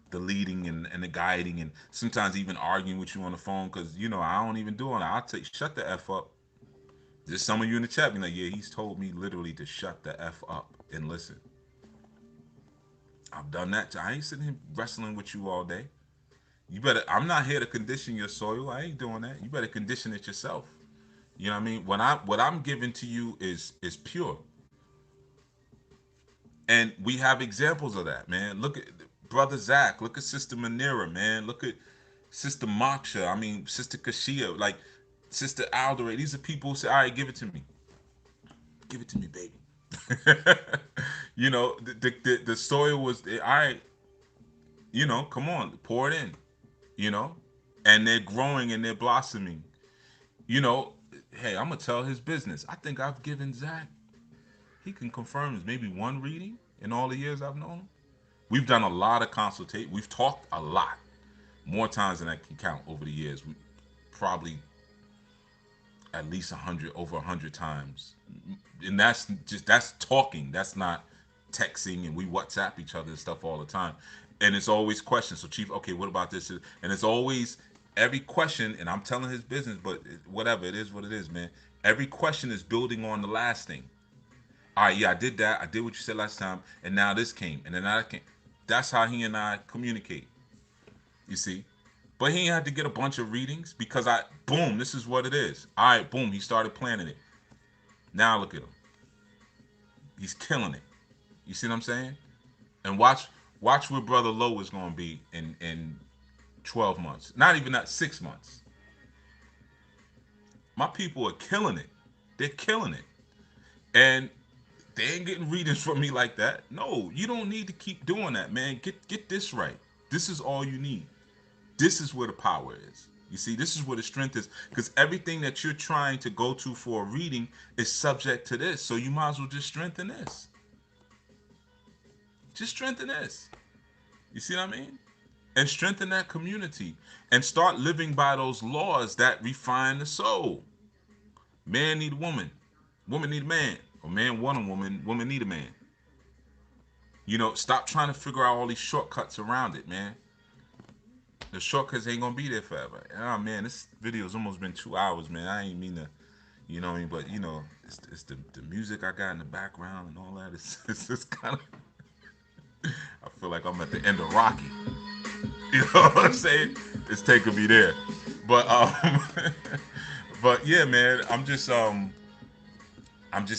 The leading and the guiding, and sometimes even arguing with you on the phone, because I don't even do it. I'll take shut the F up. There's some of you in the chat be like, "Yeah, he's told me literally to shut the F up and listen." I've done that. I ain't sitting here wrestling with you all day. You better. I'm not here to condition your soil. I ain't doing that. You better condition it yourself. You know what I mean? What I'm giving to you is pure. And we have examples of that, man. Look at brother Zach. Look at Sister Manira, man. Look at Sister Moksha. I mean, Sister Kashia. Like Sister Aldere. These are people who say, "All right, give it to me. Give it to me, baby." The story was, all right. Come on, pour it in. You know, and they're growing and they're blossoming. You know, hey, I'm gonna tell his business. I think I've given Zach. He can confirm is maybe one reading in all the years I've known him. We've done a lot of consultation. We've talked a lot, more times than I can count over the years. We probably at least 100, over 100 times, and that's talking. That's not texting, and we WhatsApp each other and stuff all the time. And it's always questions. So, Chief, okay, what about this? And it's always every question, and I'm telling his business, but whatever it is, what it is, man. Every question is building on the last thing. All right, yeah, I did that. I did what you said last time, and now this came, and then that came. That's how he and I communicate. You see, but he had to get a bunch of readings because boom, this is what it is. All right, boom, he started planning it. Now look at him, he's killing it. You see what I'm saying? And watch where Brother Lowe is going to be in 12 months. Not even that 6 months. My people are killing it. They're killing it, and they ain't getting readings from me like that. No, you don't need to keep doing that, man. Get this right. This is all you need. This is where the power is. You see, this is where the strength is. Because everything that you're trying to go to for a reading is subject to this. So you might as well just strengthen this. Just strengthen this. You see what I mean? And strengthen that community. And start living by those laws that refine the soul. Man need a woman. Woman need a man. Or man want a woman. Woman need a man. Stop trying to figure out all these shortcuts around it, man. The shortcuts ain't gonna be there forever. Oh man, this video's almost been 2 hours, man. I ain't mean to, what I mean, but it's the music I got in the background and all that. It's just kind of. I feel like I'm at the end of Rocky. You know what I'm saying? It's taking me there, but but yeah, man. I'm just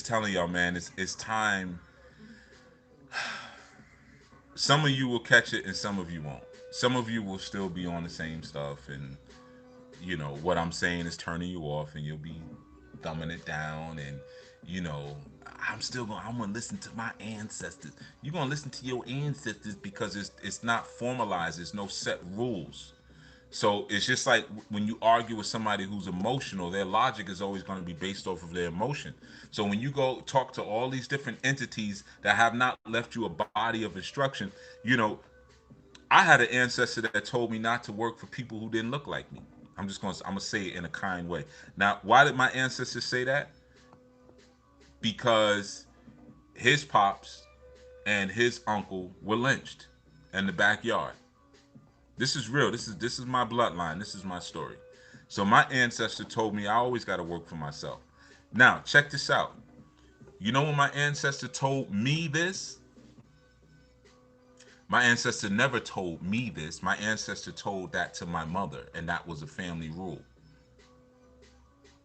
telling y'all, man. It's time. Some of you will catch it, and some of you won't. Some of you will still be on the same stuff, and what I'm saying is turning you off, and you'll be dumbing it down, and you know I'm gonna listen to my ancestors. You're gonna listen to your ancestors because it's not formalized. There's no set rules. So it's just like when you argue with somebody who's emotional, their logic is always going to be based off of their emotion. So when you go talk to all these different entities that have not left you a body of instruction, you know, I had an ancestor that told me not to work for people who didn't look like me. I'm gonna say it in a kind way. Now, why did my ancestors say that? Because his pops and his uncle were lynched in the backyard. This is real. This is my bloodline. This is my story. So my ancestor told me I always got to work for myself. Now, check this out. You know when my ancestor told me this? My ancestor never told me this. My ancestor told that to my mother, and that was a family rule.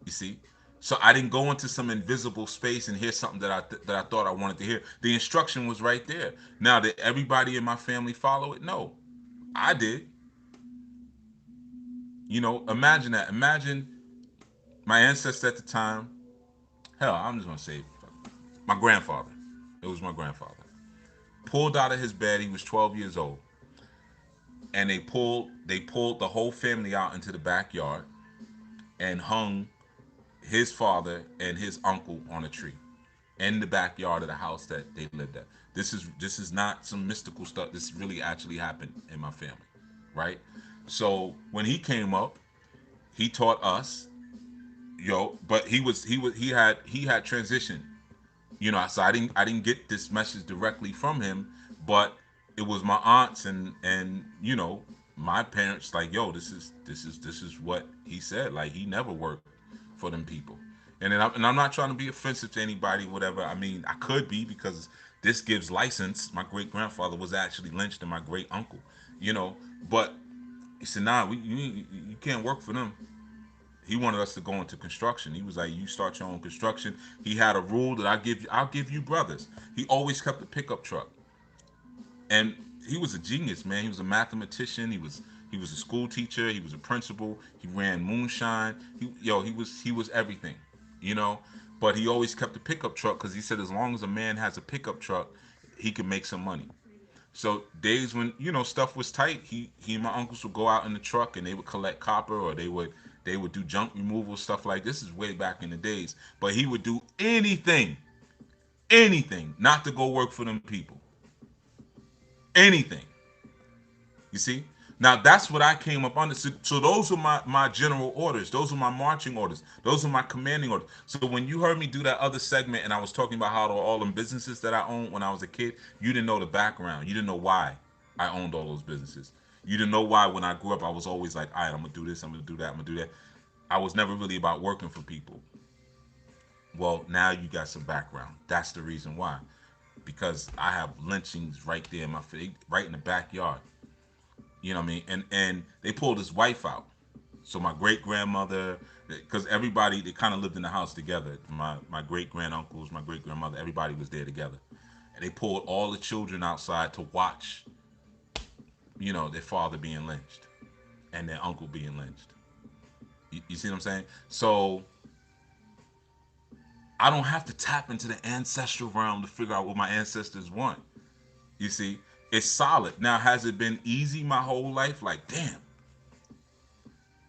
You see? So I didn't go into some invisible space and hear something that I thought I wanted to hear. The instruction was right there. Now, did everybody in my family follow it? No. I did. Imagine that. Imagine my ancestor at the time. Hell, I'm just gonna say my grandfather. It was my grandfather. Pulled out of his bed. He was 12 years old, and they pulled the whole family out into the backyard and hung his father and his uncle on a tree in the backyard of the house that they lived at. This is not some mystical stuff. This really actually happened in my family, right? So when he came up, he taught us, but he had transitioned. So I didn't get this message directly from him, but it was my aunts and my parents, like, yo, this is what he said. Like, he never worked for them people. And I'm not trying to be offensive to anybody, whatever. I mean, I could be, because this gives license. My great grandfather was actually lynched, and my great uncle, you know. But he said, nah, you can't work for them. He wanted us to go into construction. He was like, "You start your own construction." He had a rule that I'll give you brothers. He always kept a pickup truck, and he was a genius, man. He was a mathematician. He was a school teacher. He was a principal. He ran moonshine. He was everything, you know. But he always kept a pickup truck because he said as long as a man has a pickup truck, he can make some money. So days when stuff was tight, he and my uncles would go out in the truck and they would collect copper, or they would do junk removal stuff like this. Is way back in the days. But he would do anything not to go work for them people. Anything. You see? Now that's what I came up under. So those are my general orders. Those are my marching orders. Those are my commanding orders. So when you heard me do that other segment and I was talking about how all them businesses that I owned when I was a kid, you didn't know the background. You didn't know why I owned all those businesses. You didn't know why when I grew up I was always like, all right, I'm gonna do this, I'm gonna do that, I'm gonna do that. I was never really about working for people. Well, now you got some background. That's the reason why. Because I have lynchings right there in my face, right in the backyard. You know what I mean? And they pulled his wife out. So my great grandmother, because everybody they kind of lived in the house together. My great granduncles, my great grandmother, everybody was there together, and they pulled all the children outside to watch, their father being lynched and their uncle being lynched. You see what I'm saying? So I don't have to tap into the ancestral realm to figure out what my ancestors want. You see, it's solid. Now, has it been easy my whole life? Like, damn,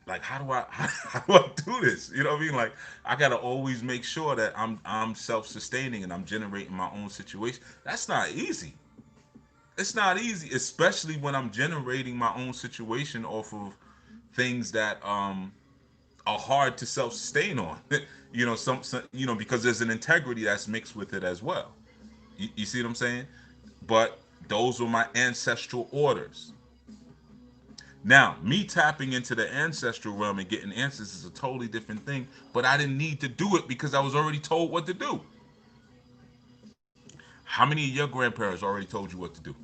like how do I do this? You know what I mean? Like I gotta always make sure that I'm self-sustaining and I'm generating my own situation. That's not easy. It's not easy, especially when I'm generating my own situation off of things that are hard to self-sustain on. Some because there's an integrity that's mixed with it as well. You see what I'm saying? But those were my ancestral orders. Now, me tapping into the ancestral realm and getting answers is a totally different thing, but I didn't need to do it because I was already told what to do. How many of your grandparents already told you what to do?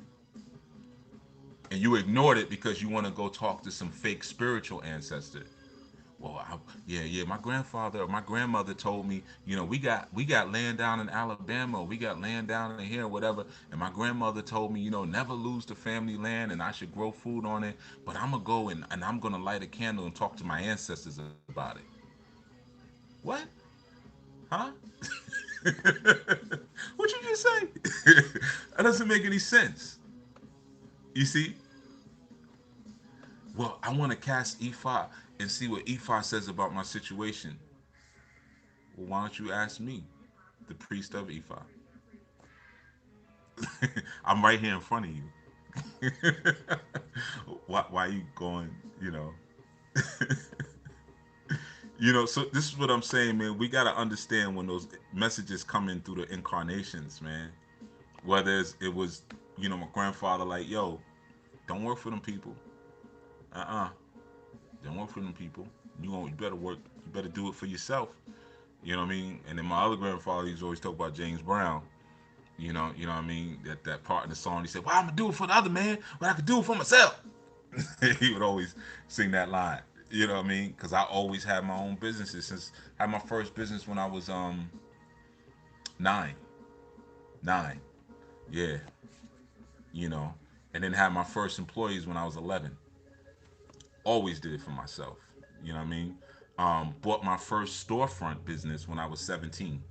And you ignored it because you want to go talk to some fake spiritual ancestor. Well, yeah, my grandfather or my grandmother told me, we got land down in Alabama, or we got land down in here, or whatever. And my grandmother told me, never lose the family land, and I should grow food on it. But I'm gonna go and I'm gonna light a candle and talk to my ancestors about it. What? Huh? What you just say? That doesn't make any sense. You see? Well, I want to cast Ifa and see what Ifa says about my situation. Well, why don't you ask me, the priest of Ifa? I'm right here in front of you. Why are you going, so this is what I'm saying, man. We got to understand when those messages come in through the incarnations, man. Whether it was, my grandfather, like, yo, don't work for them people. Uh-uh. Don't work for them people. You better work. You better do it for yourself. You know what I mean? And then my other grandfather, he used to always talk about James Brown. You know what I mean? That part in the song, he said, "Well, I'm gonna do it for the other man, but I could do it for myself." He would always sing that line. You know what I mean? Because I always had my own businesses. Since I had my first business when I was 9, 9, yeah, you know, and then had my first employees when I was 11. Always did it for myself. You know what I mean? Bought my first storefront business when I was 17.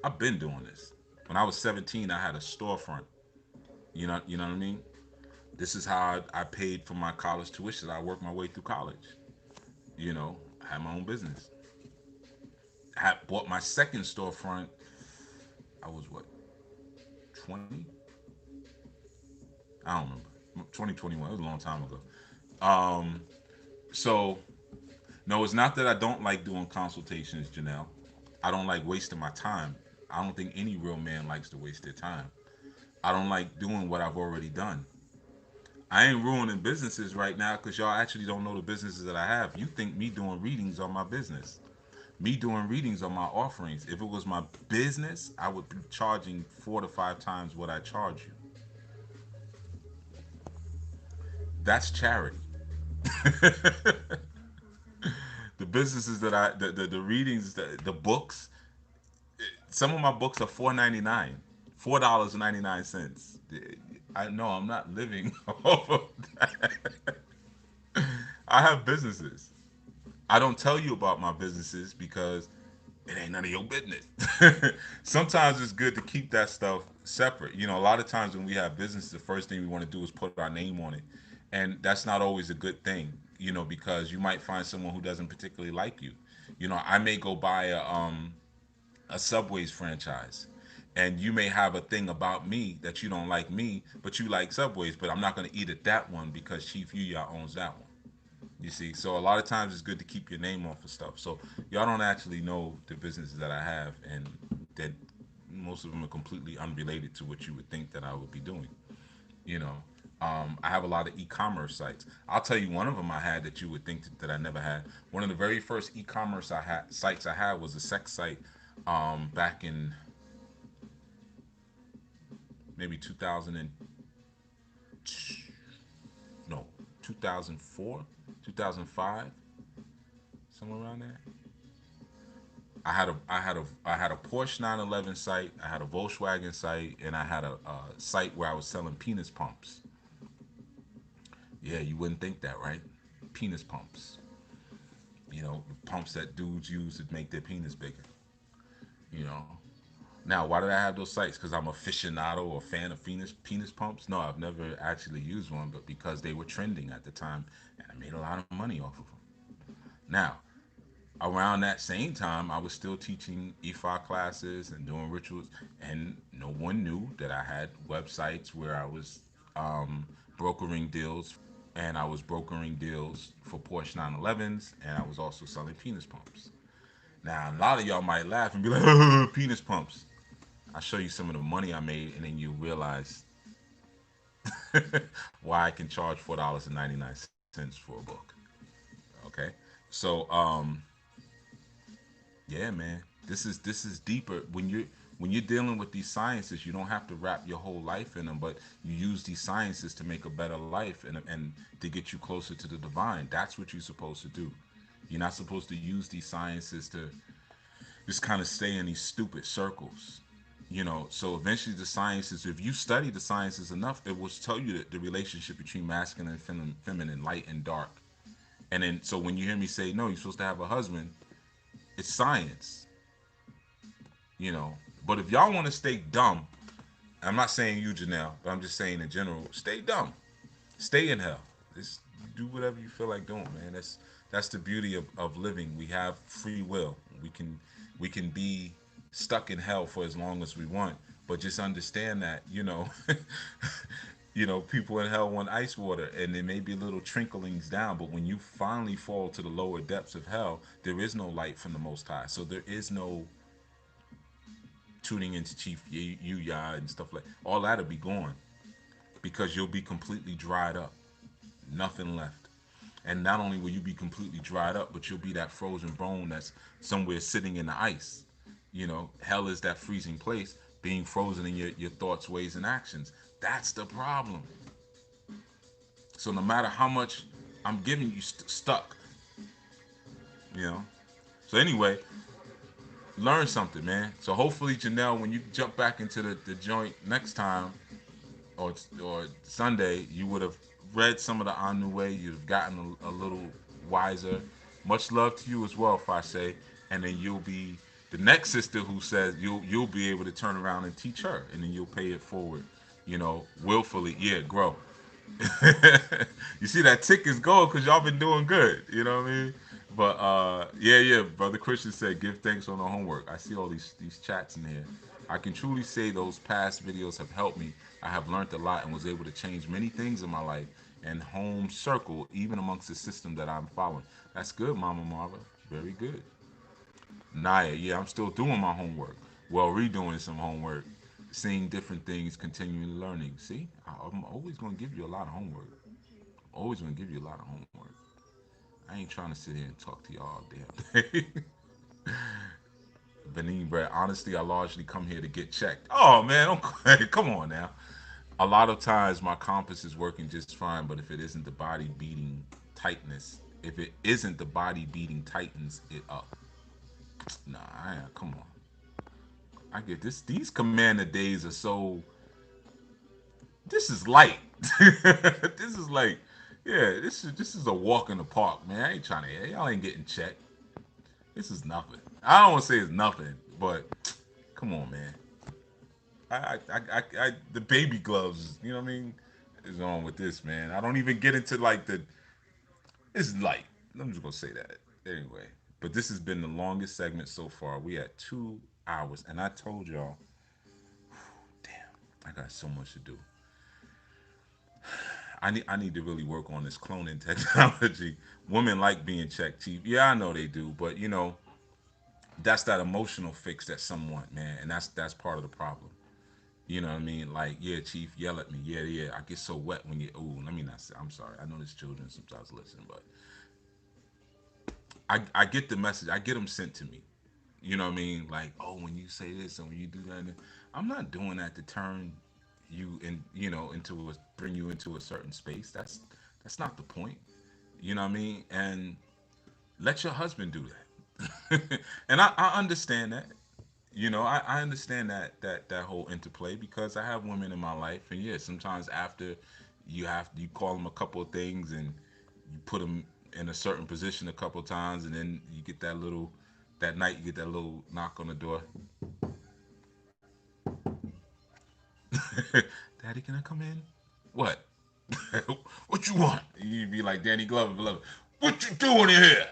I've been doing this. When I was 17, I had a storefront. You know what I mean? This is how I paid for my college tuition. I worked my way through college. I had my own business. I had bought my second storefront. I was what, 20? I don't remember. 2021. It was a long time ago. Um, so no, it's not that I don't like doing consultations, Janelle. I don't like wasting my time. I don't think any real man likes to waste their time. I don't like doing what I've already done. I ain't ruining businesses right now because y'all actually don't know the businesses that I have. You think me doing readings on my business. Me doing readings on my offerings. If it was my business, I would be charging 4 to 5 times what I charge you. That's charity. The businesses that the readings, the books. Some of my books are $4.99. I know I'm not living off of that. I have businesses. I don't tell you about my businesses because it ain't none of your business. Sometimes it's good to keep that stuff separate. A lot of times when we have business, the first thing we want to do is put our name on it. And that's not always a good thing, because you might find someone who doesn't particularly like you. I may go buy a Subway's franchise. And you may have a thing about me that you don't like me, but you like Subways, but I'm not going to eat at that one because Chief Yuya owns that one. You see, so a lot of times it's good to keep your name off of stuff. So y'all don't actually know the businesses that I have, and that most of them are completely unrelated to what you would think that I would be doing. You know, I have a lot of e-commerce sites. I'll tell you one of them I had that you would think that I never had. One of the very first e-commerce sites I had was a sex site back in maybe 2000 and no 2004, 2005, somewhere around there. I had a Porsche 911 site, I had a Volkswagen site, and I had a site where I was selling penis pumps. Yeah, you wouldn't think that, right? Penis pumps. Pumps that dudes use to make their penis bigger. You know. Now, why did I have those sites? Because I'm a aficionado or fan of penis pumps? No, I've never actually used one, but because they were trending at the time, and I made a lot of money off of them. Now, around that same time, I was still teaching EFI classes and doing rituals, and no one knew that I had websites where I was brokering deals, and I was brokering deals for Porsche 911s, and I was also selling penis pumps. Now, a lot of y'all might laugh and be like, penis pumps. I'll show you some of the money I made, and then you realize why I can charge $4.99 for a book. Okay, so yeah, man, this is deeper. When you're dealing with these sciences, you don't have to wrap your whole life in them, but you use these sciences to make a better life and to get you closer to the divine. That's what you're supposed to do. You're not supposed to use these sciences to just kind of stay in these stupid circles. So eventually the sciences, if you study the sciences enough, it will tell you the relationship between masculine and feminine, light and dark. And then, so when you hear me say, no, you're supposed to have a husband, it's science. you know. But if y'all want to stay dumb, I'm not saying you, Janelle, but I'm just saying in general, stay dumb. Stay in hell. Just do whatever you feel like doing, man. That's the beauty of living. We have free will. We can be stuck in hell for as long as we want. But just understand that, people in hell want ice water, and there may be little tricklings down, but when you finally fall to the lower depths of hell, there is no light from the Most High. So there is no tuning into Chief Yuya and stuff like all that'll be gone because you'll be completely dried up, nothing left. And not only will you be completely dried up, but you'll be that frozen bone that's somewhere sitting in the ice. Hell is that freezing place, being frozen in your thoughts, ways, and actions. That's the problem. So no matter how much I'm giving you stuck, you know. So anyway, learn something, man. So hopefully, Janelle, when you jump back into the joint next time, or Sunday, you would have read some of the Anu Way. You'd have gotten a little wiser. Much love to you as well, Fashe. And then you'll be the next sister who says you'll be able to turn around and teach her, and then you'll pay it forward. Willfully. Yeah, grow. You see that tick is gold because y'all been doing good. You know what I mean? But yeah, brother Christian said, "Give thanks on the homework." I see all these chats in here. I can truly say those past videos have helped me. I have learned a lot and was able to change many things in my life and home circle, even amongst the system that I'm following. That's good, Mama Marva. Very good. Naya, yeah, I'm still doing my homework. Well, redoing some homework, seeing different things, continuing learning. See, I'm always going to give you a lot of homework. Always going to give you a lot of homework. I ain't trying to sit here and talk to y'all all damn day. Benin bread. Honestly, I largely come here to get checked. Oh man, don't come on now. A lot of times my compass is working just fine, but if it isn't the body beating tightness, If it isn't, the body beating tightens it up. Nah, come on. I get this. These commander days are so. This is light. This is like, yeah. This is a walk in the park, man. I ain't trying to. Y'all ain't getting checked. This is nothing. I don't want to say it's nothing, but come on, man. The baby gloves. You know what I mean? Is on with this, man. I don't even get into like the. It's light. I'm just gonna say that anyway. But this has been the longest segment so far. We at 2 hours, and I told y'all, damn, I got so much to do. I need to really work on this cloning technology. Women like being checked, chief. Yeah, I know they do, but that's that emotional fix that some want, man, and that's part of the problem. You know what I mean? Like, yeah, chief, yell at me. Yeah, yeah. I get so wet when you. Ooh, let me not say. I'm sorry. I know there's children sometimes listen, but I get the message. I get them sent to me. You know what I mean? Like, oh, when you say this and when you do that, I'm not doing that to turn you into bring you into a certain space. That's not the point. You know what I mean? And let your husband do that. And I understand that. I understand that whole interplay because I have women in my life, and yeah, sometimes after you call them a couple of things and you put them in a certain position a couple of times, and then you get that night you get that little knock on the door. Daddy, can I come in? What? What you want? You'd be like Danny Glover, beloved. What you doing in here?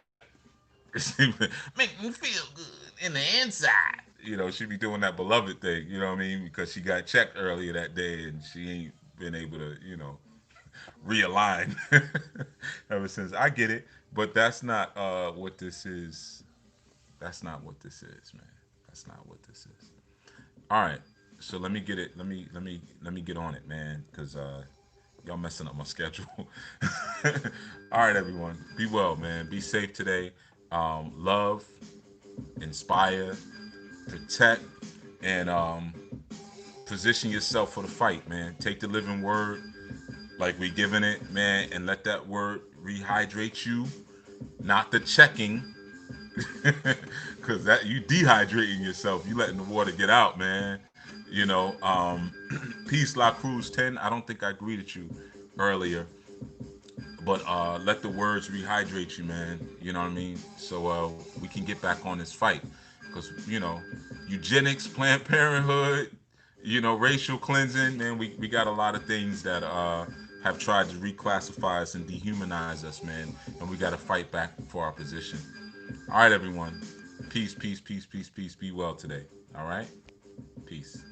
Make me feel good in the inside. She be doing that beloved thing. You know what I mean? Because she got checked earlier that day and she ain't been able to, realign ever since. I get it, but that's not what this is. That's not what this is, man. That's not what this is. All right. So let me get it. Let me get on it, man, because y'all messing up my schedule. All right, everyone. Be well, man. Be safe today. Love, inspire, protect, and position yourself for the fight, man. Take the living word like we giving it, man, and let that word rehydrate you, not the checking, because that you dehydrating yourself. You letting the water get out, man. Peace, La Cruz 10. I don't think I greeted you earlier, but let the words rehydrate you, man. You know what I mean? So we can get back on this fight, because eugenics, Planned Parenthood, racial cleansing, man. We got a lot of things that have tried to reclassify us and dehumanize us, man, and we got to fight back for our position. All right, everyone. Peace, peace, peace, peace, peace. Be well today. All right? Peace.